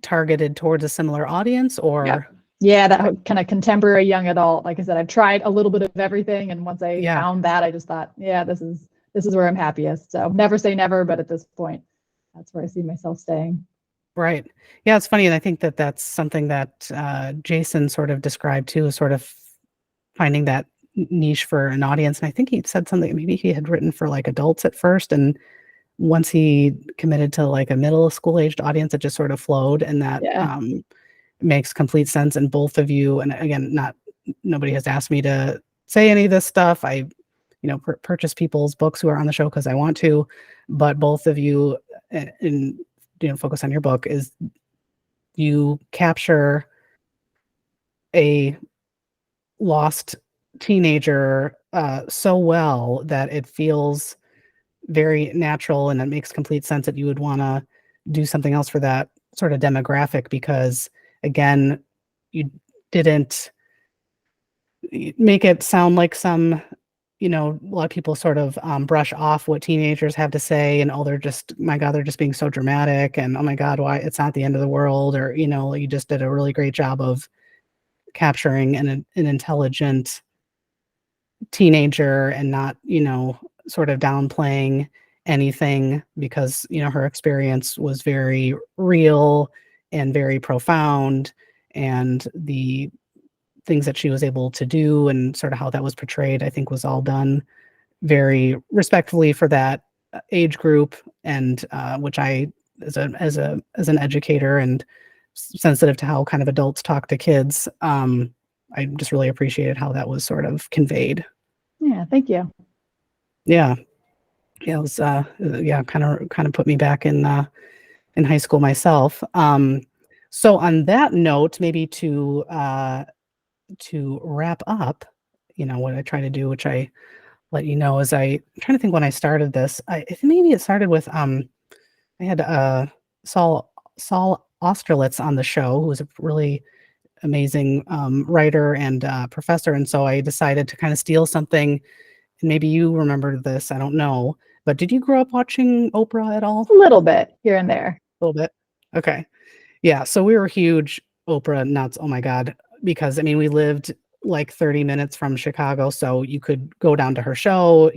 targeted towards a similar audience, or? Yeah, that kind of contemporary young adult. Like I said, I've tried a little bit of everything, and once I found that, I just thought, this is where I'm happiest. So never say never, but at this point, that's where I see myself staying. Right. Yeah, it's funny, and I think that that's something that Jason sort of described too, is sort of finding that niche for an audience. And I think he said something, maybe he had written for like adults at first, and once he committed to like a middle school aged audience, it just sort of flowed, and that makes complete sense. And both of you, and again, nobody has asked me to say any of this stuff. I purchase people's books who are on the show because I want to, but both of you, and focus on your book, is you capture a lost teenager so well that it feels very natural, and it makes complete sense that you would want to do something else for that sort of demographic, because again, you didn't make it sound like some, a lot of people sort of brush off what teenagers have to say, and they're just, my God, they're just being so dramatic, and oh my God, why it's not the end of the world, or you just did a really great job of capturing an intelligent teenager, and not sort of downplaying anything, because her experience was very real and very profound, and the things that she was able to do and sort of how that was portrayed, I think was all done very respectfully for that age group, and which I, as an educator and sensitive to how kind of adults talk to kids, I just really appreciated how that was sort of conveyed. Yeah, thank you. Yeah. Yeah, it was yeah, kind of put me back in high school myself. So on that note, maybe to wrap up, what I try to do, which I let you know, is I'm trying to think when I started this. Maybe it started with I had Saul Austerlitz on the show, who was a really amazing writer and professor, and so I decided to kind of steal something. And maybe you remember this, I don't know, but did you grow up watching Oprah at all? A little bit here and there. A little bit. Okay. Yeah, so we were huge Oprah nuts. Oh my God. Because I mean, we lived like 30 minutes from Chicago, so you could go down to her show,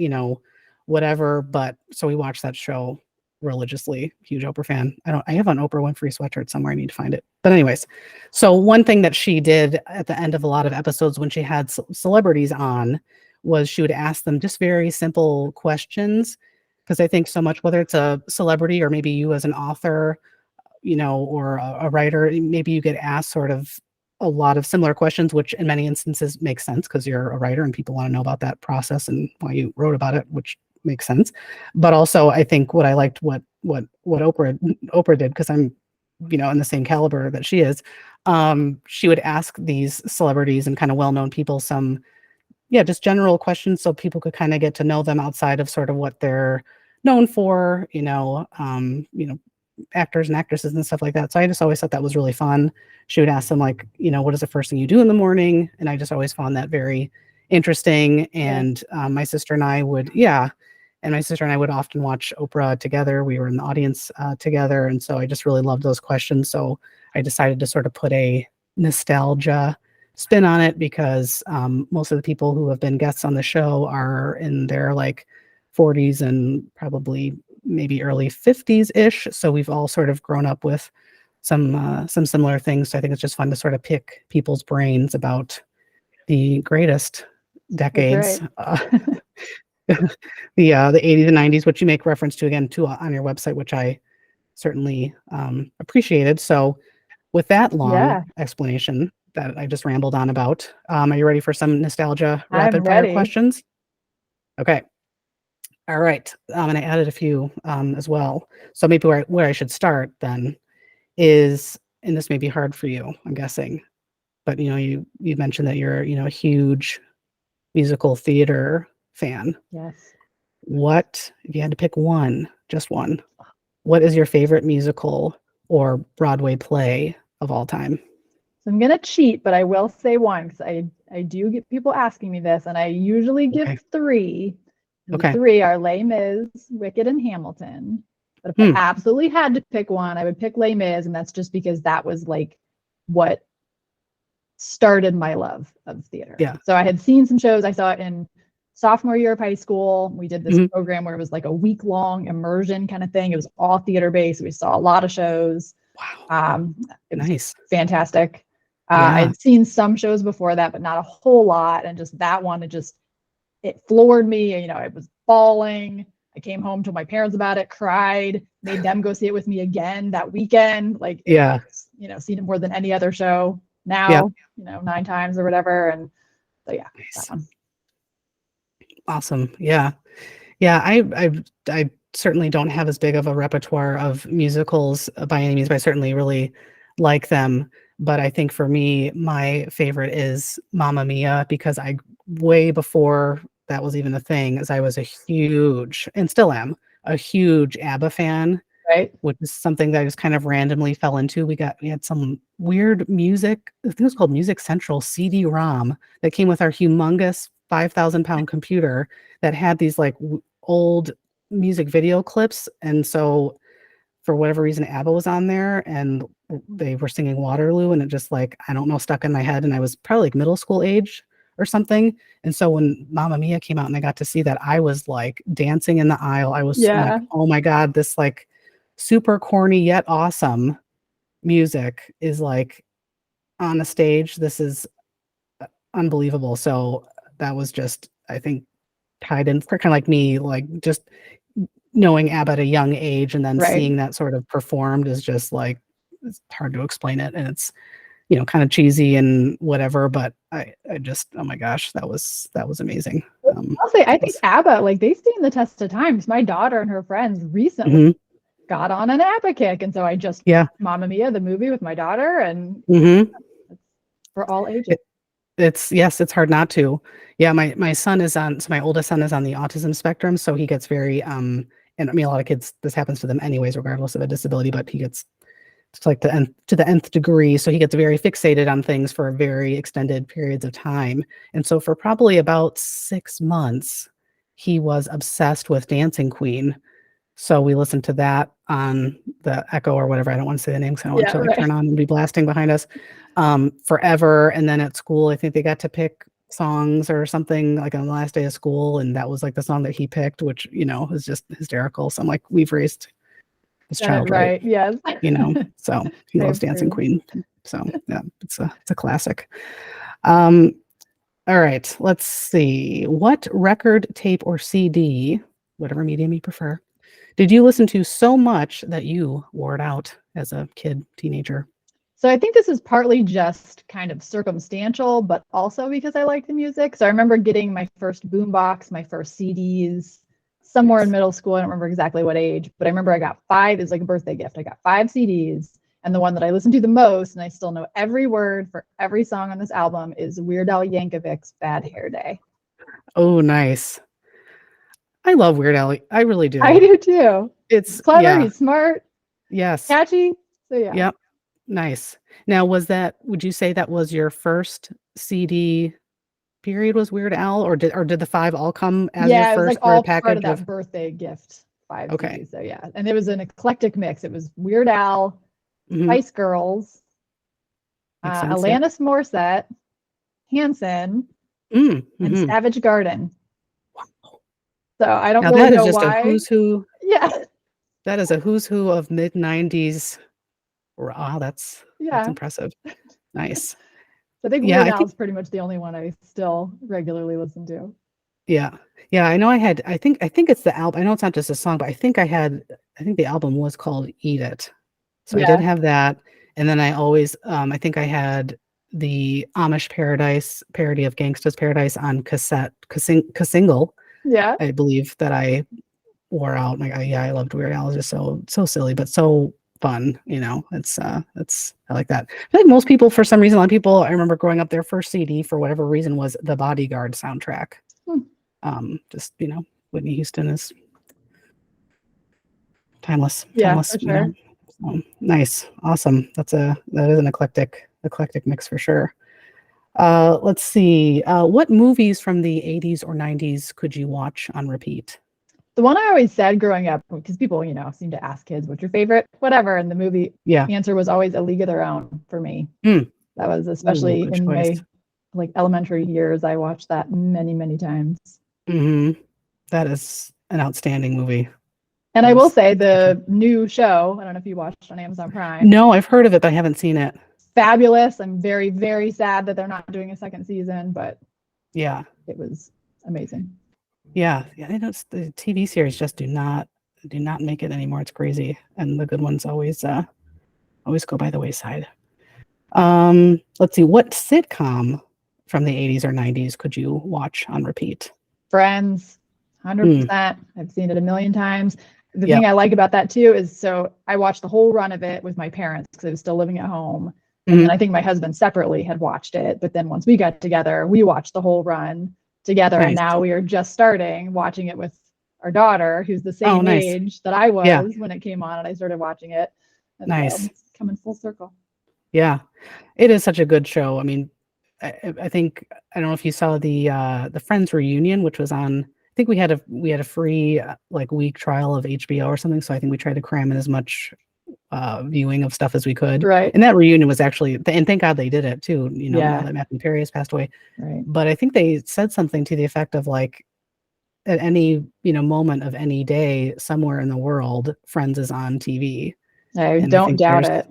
whatever. But so we watched that show religiously. Huge Oprah fan. I have an Oprah Winfrey sweatshirt somewhere. I need to find it. But anyways, so one thing that she did at the end of a lot of episodes when she had celebrities on was she would ask them just very simple questions. Because I think so much, whether it's a celebrity or maybe you as an author, or a writer, maybe you get asked sort of a lot of similar questions, which in many instances makes sense because you're a writer and people want to know about that process and why you wrote about it, which makes sense. But also, I think what I liked what Oprah did, because I'm, in the same caliber that she is, she would ask these celebrities and kind of well-known people some, just general questions so people could kind of get to know them outside of sort of what they're known for, actors and actresses and stuff like that. So I just always thought that was really fun. She would ask them like, what is the first thing you do in the morning? And I just always found that very interesting. And my sister and I would often watch Oprah together. We were in the audience together. And so I just really loved those questions. So I decided to sort of put a nostalgia spin on it because most of the people who have been guests on the show are in their like 40s and probably maybe early 50s-ish. So we've all sort of grown up with some similar things. So I think it's just fun to sort of pick people's brains about the greatest decades, the 80s and 90s, which you make reference to again too on your website, which I certainly appreciated. So with that long explanation that I just rambled on about, are you ready for some nostalgia rapid fire questions? Okay. All right. And I added a few as well. So maybe where I should start then is, and this may be hard for you, I'm guessing, but you mentioned that you're a huge musical theater fan. Yes. What, if you had to pick one, just one, what is your favorite musical or Broadway play of all time? So I'm gonna cheat, but I will say one because I do get people asking me this, and I usually give three. The three are Les Mis, Wicked, and Hamilton. But if I absolutely had to pick one, I would pick Les Mis, and that's just because that was like what started my love of theater. Yeah. So I had seen some shows. I saw it in sophomore year of high school. We did this program where it was like a week-long immersion kind of thing. It was all theater-based. We saw a lot of shows. Wow. It was nice. Fantastic. I'd seen some shows before that, but not a whole lot. And just that one, it floored me. I was bawling. I came home, told my parents about it, cried, made them go see it with me again that weekend. Like, seen it more than any other show now, 9 times or whatever. And so, nice. That one. Awesome. Yeah. I certainly don't have as big of a repertoire of musicals by any means, but I certainly really like them. But I think for me, my favorite is Mamma Mia, because way before that was even a thing, as I was a huge, and still am, a huge ABBA fan, right? Which is something that I just kind of randomly fell into. We had some weird music, I think it was called Music Central CD-ROM that came with our humongous 5,000-pound computer that had these like old music video clips. And so for whatever reason, ABBA was on there and they were singing Waterloo, and it just like, I don't know, stuck in my head. And I was probably like middle school age or something. And so when Mamma Mia came out and I got to see that, I was like dancing in the aisle. I was like, oh my God, this like super corny yet awesome music is like on a stage. This is unbelievable. So that was just, I think, tied in for kind of like me, like just knowing ABBA at a young age and then seeing that sort of performed is just like, it's hard to explain it. And kind of cheesy and whatever, but I just, oh my gosh, that was amazing. I'll say, I think ABBA, like they stand the test of time. My daughter and her friends recently got on an ABBA kick. And so I just, Mamma Mia, the movie with my daughter, and for all ages. It's hard not to. Yeah, my son is on, so my oldest son is on the autism spectrum, so he gets very, and I mean, a lot of kids, this happens to them anyways, regardless of a disability, but he gets to like to the nth degree. So he gets very fixated on things for very extended periods of time. And so for probably about 6 months, he was obsessed with Dancing Queen. So we listened to that on the Echo or whatever. I don't want to say the name because I don't want to like turn on and be blasting behind us forever. And then at school, I think they got to pick songs or something like on the last day of school. And that was like the song that he picked, which, is just hysterical. So I'm like, we've raised his child right. Yes. So he loves Dancing Queen. So yeah, it's a classic. All right, let's see. What record, tape, or CD, whatever medium you prefer, did you listen to so much that you wore it out as a kid, teenager? So I think this is partly just kind of circumstantial, but also because I like the music. So I remember getting my first boombox, my first CDs, somewhere in middle school. I don't remember exactly what age, but I remember I got 5. It was like a birthday gift. I got 5 CDs. And the one that I listened to the most, and I still know every word for every song on this album, is Weird Al Yankovic's Bad Hair Day. Oh, nice. I love Weird Al. I really do. I do too. It's clever. He's smart. Yes. Catchy. So yeah. Yep. Nice. Now, would you say that was your first CD period was Weird Al, or did the 5 all come as your first? It was like all part of that birthday gift 5 CDs. So yeah. And it was an eclectic mix. It was Weird Al, Spice Girls, Alanis Morissette, Hanson, and Savage Garden. Wow. So I don't really know why. That is just a who's who. Yeah. That is a who's who of mid-90s. Wow, that's impressive. Nice. I think Weird Al is pretty much the only one I still regularly listen to. Yeah. Yeah, I know I think it's the album. I know it's not just a song, but I think the album was called Eat It. So I did have that. And then I always, I think I had the Amish Paradise parody of Gangsta's Paradise on cassette, single. Yeah. I believe that I wore out. I loved Weird Al. It was just so silly, but so fun. It's I like that. I feel like most people, for some reason, a lot of people, I remember growing up, their first CD for whatever reason was the Bodyguard soundtrack. Just, Whitney Houston is timeless. Yeah, for sure. Nice. Awesome. That is an eclectic mix for sure. Let's see. What movies from the 80s or 90s could you watch on repeat? The one I always said growing up, because people, seem to ask kids, what's your favorite, whatever. And the movie answer was always A League of Their Own for me. That was especially in my elementary years. I watched that many, many times. That is an outstanding movie. And I will say the new show, I don't know if you watched on Amazon Prime. No, I've heard of it, but I haven't seen it. Fabulous. I'm very, very sad that they're not doing a second season, but it was amazing. Yeah. I know the TV series just do not make it anymore. It's crazy. And the good ones always go by the wayside. Let's see, what sitcom from the 80s or 90s could you watch on repeat? Friends, 100%. I've seen it a million times. The thing I like about that too is, so I watched the whole run of it with my parents because I was still living at home. And then I think my husband separately had watched it. But then once we got together, we watched the whole run together. Nice. And now we are just starting watching it with our daughter, who's the same age that I was when it came on, and I started watching it. And nice. So it's coming full circle. Yeah, it is such a good show. I mean, I think, I don't know if you saw the Friends reunion, which was on, I think we had a free week trial of HBO or something. So I think we tried to cram in as much viewing of stuff as we could. Right. And that reunion was actually, and thank God they did it too, now that Matthew Perry has passed away. Right. But I think they said something to the effect of at any, moment of any day somewhere in the world, Friends is on TV. I don't doubt it.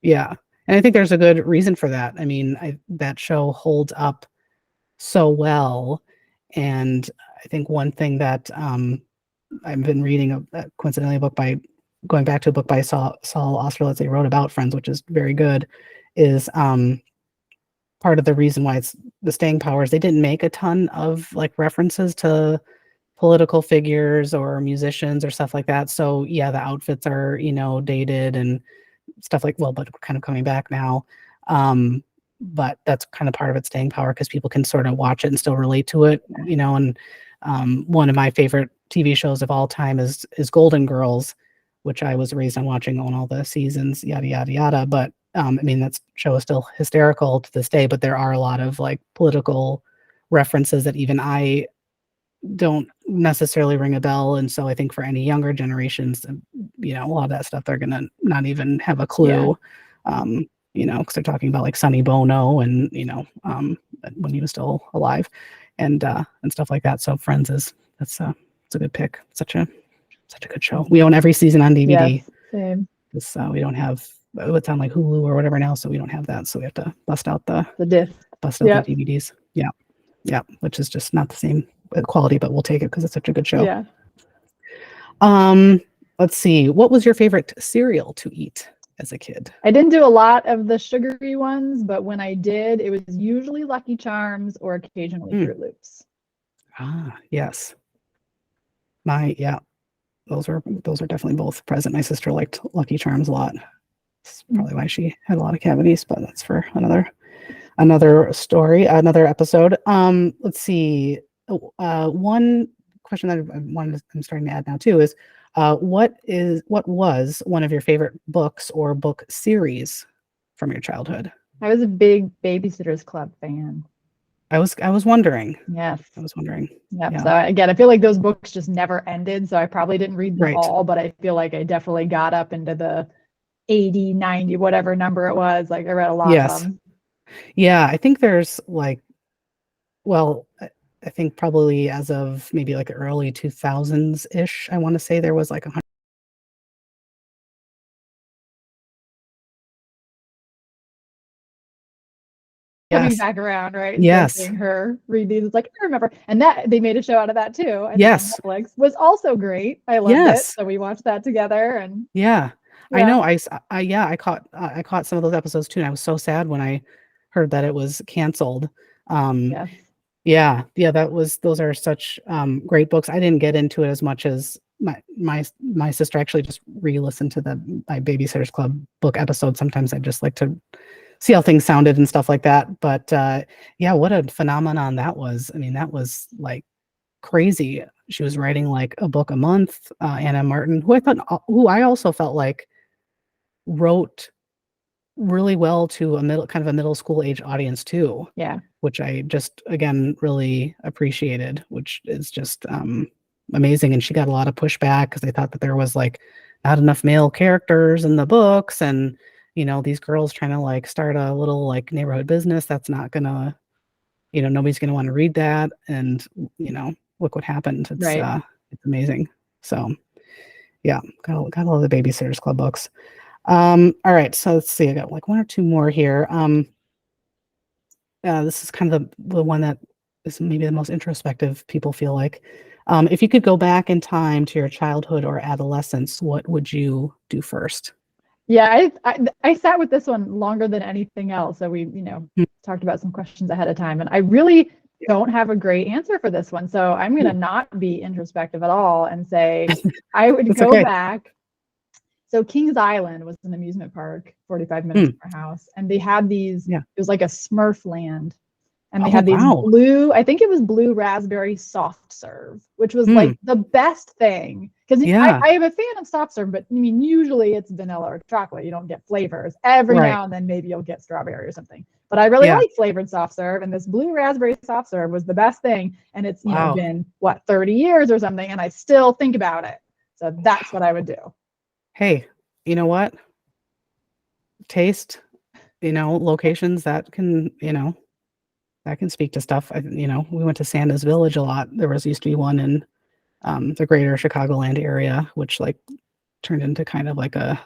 Yeah. And I think there's a good reason for that. I mean, that show holds up so well. And I think one thing that I've been reading, coincidentally, going back to a book by Saul Austerlitz, he wrote about Friends, which is very good, is part of the reason why it's the staying power is they didn't make a ton of like references to political figures or musicians or stuff like that. So yeah, the outfits are, dated and stuff like, well, but kind of coming back now. But that's kind of part of its staying power because people can sort of watch it and still relate to it, and one of my favorite TV shows of all time is Golden Girls, which I was raised on watching on all the seasons, yada, yada, yada. But I mean, that show is still hysterical to this day, but there are a lot of like political references that even I don't necessarily ring a bell. And so I think for any younger generations, a lot of that stuff, they're going to not even have a clue, because they're talking about like Sonny Bono and, when he was still alive and stuff like that. So Friends it's a good pick. Such a good show. We own every season on DVD. Yes, same. So we don't have, it's on like Hulu or whatever now. So we don't have that. So we have to bust out the disc. The DVDs. Yeah. Yeah. Which is just not the same quality, but we'll take it because it's such a good show. Yeah. Let's see. What was your favorite cereal to eat as a kid? I didn't do a lot of the sugary ones, but when I did, it was usually Lucky Charms or occasionally Fruit Loops. Ah, yes. Those are definitely both present. My sister liked Lucky Charms a lot. That's probably why she had a lot of cavities, but that's for another story, another episode. Let's see. One question that I'm starting to add now too is, what was one of your favorite books or book series from your childhood? I was a big Babysitter's Club fan. I was wondering. Yes. I was wondering. Yep. Yeah. So again, I feel like those books just never ended. So I probably didn't read them Right. all, but I feel like I definitely got up into the 80, 90, whatever number it was. Like I read a lot of them. Yeah. I think there's like, well, I think probably as of maybe like the early 2000s-ish, I want to say there was like 100. Coming back around, right? Yes. Seeing her read these, it's like I remember, and that they made a show out of that too. I think Yes. on Netflix was also great. I loved it, so we watched that together. And yeah. I know. I caught some of those episodes too, and I was so sad when I heard that it was canceled. Yes. Those are such great books. I didn't get into it as much as my sister. Actually just re-listened to my Babysitter's Club book episode. Sometimes I just like to see how things sounded and stuff like that. But what a phenomenon that was. I mean, that was like crazy. She was writing like a book a month. Anna Martin, who I also felt like wrote really well to a middle school age audience too. Yeah. Which I just again really appreciated, which is just amazing. And she got a lot of pushback because they thought that there was like not enough male characters in the books, and these girls trying to like start a little like neighborhood business. That's not gonna, nobody's gonna want to read that. And look what happened. It's right. It's amazing. So yeah, got all the Babysitter's Club books. All right, so let's see. I got like one or two more here. This is kind of the one that is maybe the most introspective people feel like. If you could go back in time to your childhood or adolescence, what would you do first? Yeah, I sat with this one longer than anything else. So we, talked about some questions ahead of time, and I really don't have a great answer for this one. So I'm going to not be introspective at all and say I would go back. So Kings Island was an amusement park, 45 minutes from our house, and they had these. It was like a Smurf land, and they had these blue. I think it was blue raspberry soft serve, which was like the best thing. Because I am a fan of soft serve, but I mean, usually it's vanilla or chocolate. You don't get flavors. Every now and then, maybe you'll get strawberry or something. But I really like flavored soft serve, and this blue raspberry soft serve was the best thing. And it's been 30 years or something, and I still think about it. So that's what I would do. Hey, you know what? Taste, locations that can, that can speak to stuff. We went to Santa's Village a lot. There used to be one in the greater Chicagoland area, which like turned into kind of a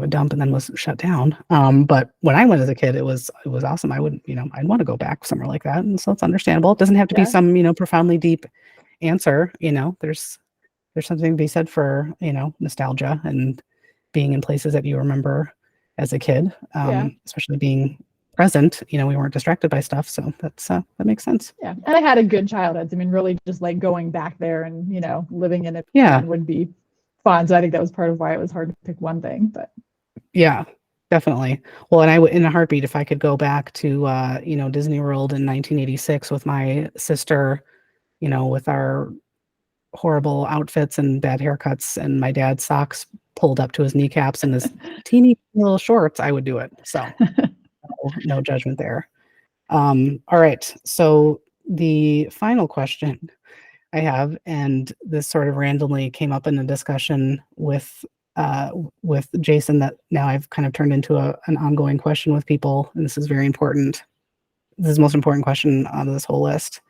dump and then was shut down. But when I went as a kid, it was awesome. I would, I'd want to go back somewhere like that. And so it's understandable. It doesn't have to be some, profoundly deep answer. There's something to be said for, nostalgia and being in places that you remember as a kid, Yeah. especially being present. We weren't distracted by stuff, so that makes sense. Yeah, and I had a good childhood. I mean, really, just like going back there and living in it Yeah, would be fun. So I think that was part of why it was hard to pick one thing. But yeah, definitely. Well, and I would, in a heartbeat, if I could go back to Disney World in 1986 with my sister, with our horrible outfits and bad haircuts and my dad's socks pulled up to his kneecaps and his teeny little shorts, I would do it. So no judgment there. All right. So the final question I have, and this sort of randomly came up in a discussion with Jason that now I've kind of turned into an ongoing question with people, and this is very important. This is the most important question on this whole list,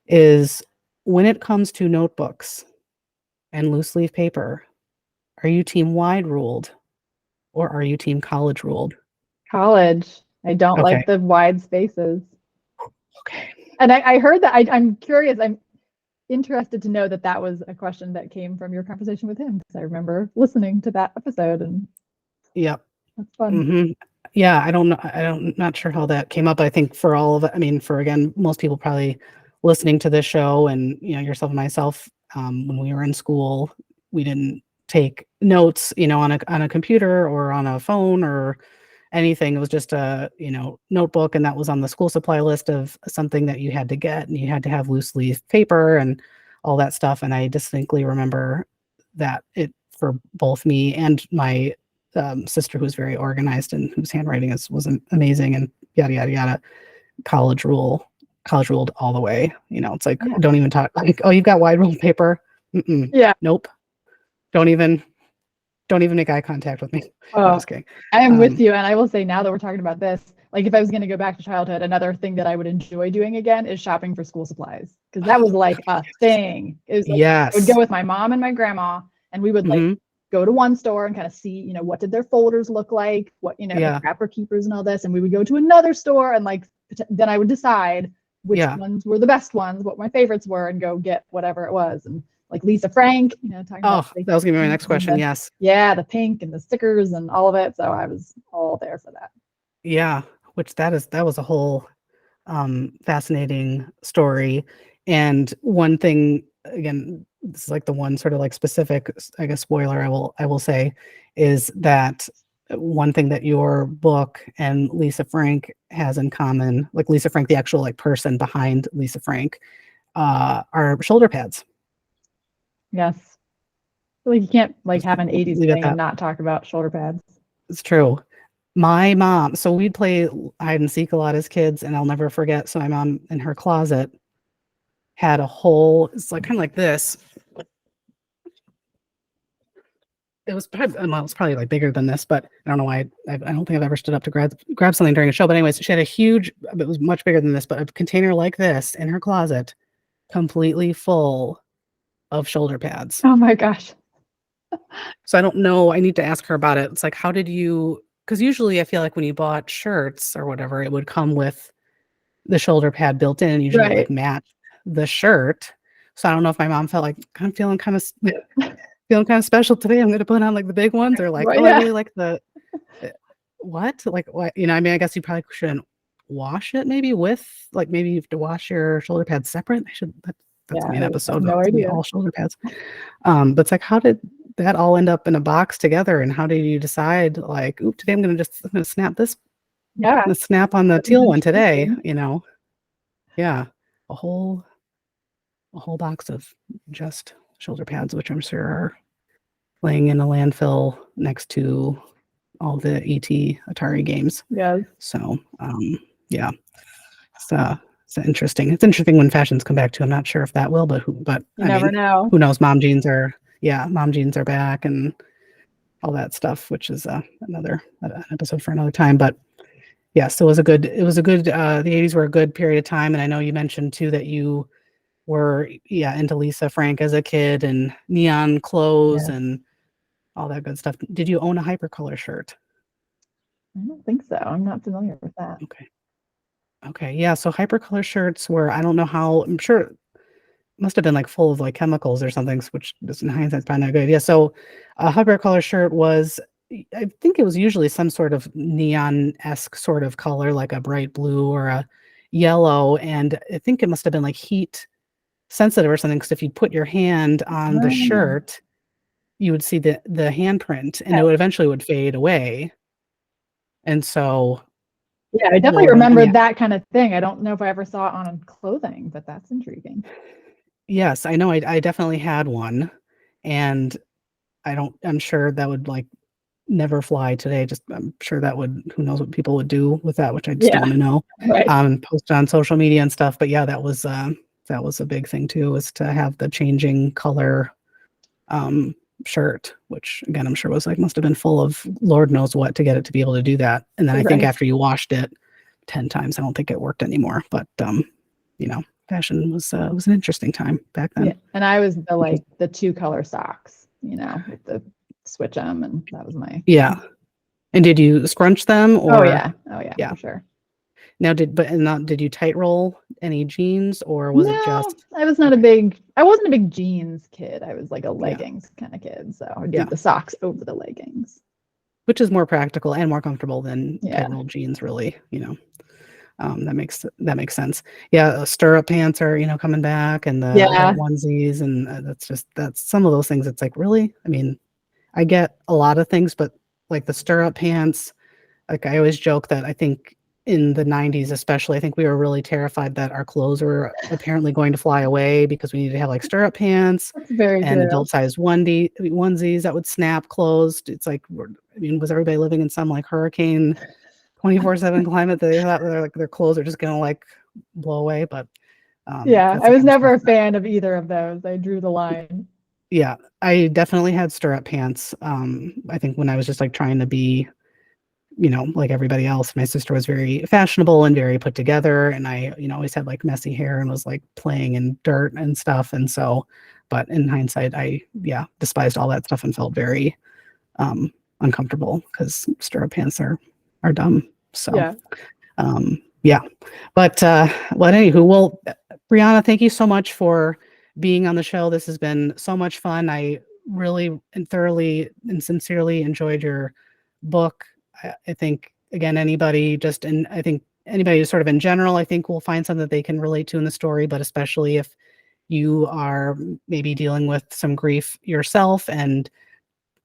is when it comes to notebooks and loose leaf paper, are you team wide ruled or are you team college ruled? college, I don't Okay. like the wide spaces. Okay. And I heard that. I'm curious. I'm interested to know that was a question that came from your conversation with him, because I remember listening to that episode, and Yep. that's fun. Mm-hmm. Yeah, I don't know. Not sure how that came up. I think for all of it, I mean, again, most people probably listening to this show, and yourself and myself, when we were in school, we didn't take notes, on a computer or on a phone or anything. It was just a notebook, and that was on the school supply list of something that you had to get, and you had to have loose leaf paper and all that stuff. And I distinctly remember that it, for both me and my sister, who's very organized and whose handwriting was amazing, and yada yada yada. College ruled all the way. It's like, Yeah. don't even talk. Like, oh, you've got wide ruled paper. Yeah. Nope. Don't even make eye contact with me. Oh, Just kidding. I am with you, and I will say, now that we're talking about this, like if I was going to go back to childhood, another thing that I would enjoy doing again is shopping for school supplies, because that was like a thing. It was like, Yes. I would go with my mom and my grandma, and we would like go to one store and kind of see, what did their folders look like, what, the Trapper Keepers and all this, and we would go to another store, and like then I would decide which ones were the best ones, what my favorites were, and go get whatever it was. And like Lisa Frank, talking about that was gonna be my next question. Yes. Yeah, the pink and the stickers and all of it. So I was all there for that. Yeah, which that was a whole fascinating story. And one thing, again, this is like the one sort of like specific, I guess, spoiler I will say, is that one thing that your book and Lisa Frank has in common, like Lisa Frank, the actual like person behind Lisa Frank, are shoulder pads. Yes. Like you can't like have an 80s Leave it thing at and not talk about shoulder pads. It's true. My mom, so we'd play hide and seek a lot as kids, and I'll never forget. So my mom in her closet had a whole, it's like kind of like this. It was probably like bigger than this, but I don't know why. I don't think I've ever stood up to grab something during a show. But anyways, she had a huge, it was much bigger than this, but a container like this in her closet, completely full of shoulder pads. Oh my gosh. So I don't know. I need to ask her about it. It's like, how did you, because usually I feel like when you bought shirts or whatever, it would come with the shoulder pad built in and usually it like match the shirt. So I don't know if my mom felt like, I'm feeling kind of special today. I'm going to put on like the big ones, or like, I really like the, what? Like, what? I mean, I guess you probably shouldn't wash it maybe with, like, maybe you have to wash your shoulder pads separate. That's gonna be an episode. No idea. All shoulder pads. But it's like, how did that all end up in a box together? And how did you decide, like, oop, today I'm going to snap this. Yeah. I'm going to snap on the teal one today, Yeah. A whole box of just shoulder pads, which I'm sure are laying in a landfill next to all the ET Atari games. Yes. So, yeah. It's interesting. It's interesting when fashions come back too. I'm not sure if that will, but you never know. Who knows? Mom jeans are back and all that stuff, which is another episode for another time. But yes, it was a good. The 80s were a good period of time, and I know you mentioned too that you were into Lisa Frank as a kid and neon clothes and all that good stuff. Did you own a hypercolor shirt? I don't think so. I'm not familiar with that. Okay. Yeah. So hypercolor shirts were, I don't know how, I'm sure it must have been like full of like chemicals or something, which just in hindsight is probably not good. Yeah. So a hypercolor shirt was I think it was usually some sort of neon-esque sort of color, like a bright blue or a yellow, and I think it must have been like heat sensitive or something. Because if you put your hand on the Oh, shirt, you would see the handprint, and yeah. it would eventually would fade away. And so, Yeah, I definitely well, then, remembered that kind of thing. I don't know if I ever saw it on clothing, but that's intriguing. yes, I know I definitely had one, and I'm sure that would, like, never fly today. Just I'm sure that would who knows what people would do with that, which I just don't Yeah, wanna know. right. Post it on social media and stuff, but yeah, that was a big thing too, was to have the changing color, um, shirt, which again, I'm sure was, like, must have been full of Lord knows what to get it to be able to do that, and then I think Right. after you washed it 10 times, I don't think it worked anymore, but, fashion was an interesting time back Yeah. then. And I was the two color socks, with the switch them, and that was my Yeah. And did you scrunch them Oh or yeah. Oh yeah, yeah. for sure. Now did you tight roll any jeans or was it No, just okay. I wasn't a big jeans kid. I was like a Yeah. leggings kind of kid. So I would do Yeah. the socks over the leggings. Which is more practical and more comfortable than Yeah. tight rolled jeans really, that makes sense. Yeah, stirrup pants are, coming back and the Yeah. onesies and that's some of those things it's like, really? I mean, I get a lot of things, but like the stirrup pants, like I always joke that I think in the 90s especially, I think we were really terrified that our clothes were apparently going to fly away because we needed to have like stirrup pants That's very and true. adult size onesies that would snap closed. It's like, was everybody living in some like hurricane 24/7 climate that they thought their clothes are just gonna like blow away? But Yeah. that's I the was kind of never stuff a that fan of either of those. I drew the line. yeah, I definitely had stirrup pants. I think when I was just like trying to be like everybody else. My sister was very fashionable and very put together, and I, always had like messy hair and was like playing in dirt and stuff. And so, but in hindsight, yeah, despised all that stuff and felt very uncomfortable because stirrup pants are dumb. So, Yeah. yeah, but anywho, well, Brieanna, thank you so much for being on the show. This has been so much fun. I really and thoroughly and sincerely enjoyed your book. I think again, I think anybody sort of in general, I think will find something that they can relate to in the story, but especially if you are maybe dealing with some grief yourself and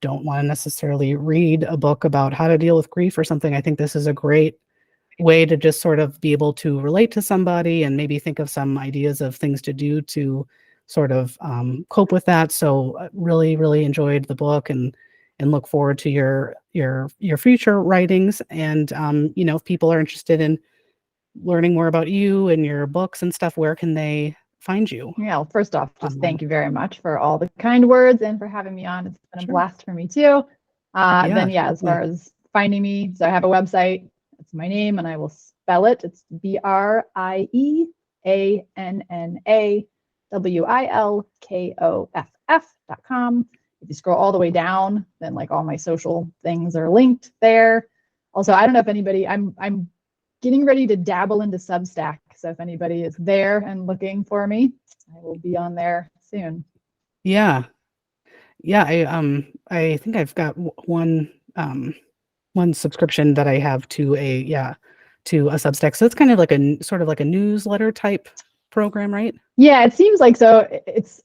don't want to necessarily read a book about how to deal with grief or something, I think this is a great way to just sort of be able to relate to somebody and maybe think of some ideas of things to do to sort of cope with that. So really, really enjoyed the book and look forward to your future writings. And if people are interested in learning more about you and your books and stuff, where can they find you Yeah. Well, first off, just online? thank you very much for all the kind words and for having me on. It's been a Sure. blast for me too. Yeah, Then yeah, as far totally. as finding me, so I have a website. It's my name, and I will spell it. It's BRIEANNA WILKOFF.com. If you scroll all the way down, then like all my social things are linked there. Also, I don't know if anybody, I'm getting ready to dabble into Substack. So if anybody is there and looking for me, I will be on there soon. Yeah. Yeah, I think I've got one subscription that I have to a Substack. So it's kind of like sort of like a newsletter type program, right? Yeah, it seems like so. It's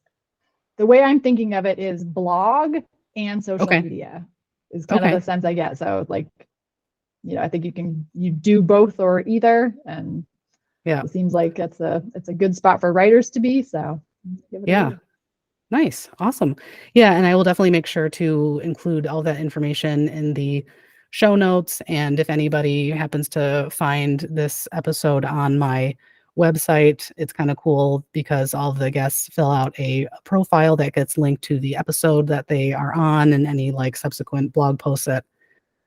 the way I'm thinking of it is blog and social Okay. media is kind of the Okay. sense I get. So like, I think you do both or either, and Yeah. it seems like it's a good spot for writers to be. So give it a Yeah. read. Nice. Awesome. Yeah, and I will definitely make sure to include all that information in the show notes. And if anybody happens to find this episode on my website, it's kind of cool because all of the guests fill out a profile that gets linked to the episode that they are on and any like subsequent blog posts that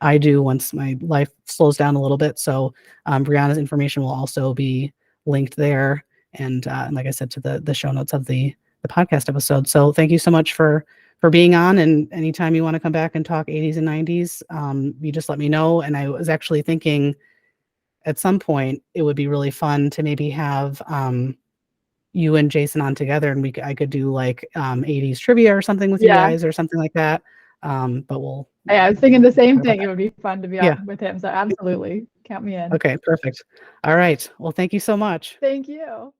I do once my life slows down a little bit. So Brieanna's information will also be linked there. And like I said, to the show notes of the podcast episode. So thank you so much for being on. And anytime you want to come back and talk 80s and 90s, you just let me know. And I was actually thinking at some point it would be really fun to maybe have you and Jason on together, and I could do like 80s trivia or something with you Yeah. guys or something like that. But Yeah, I was thinking the same thing. It would be fun to be Yeah. on with him. So absolutely, count me in. Okay, perfect. All right. Well, thank you so much. Thank you.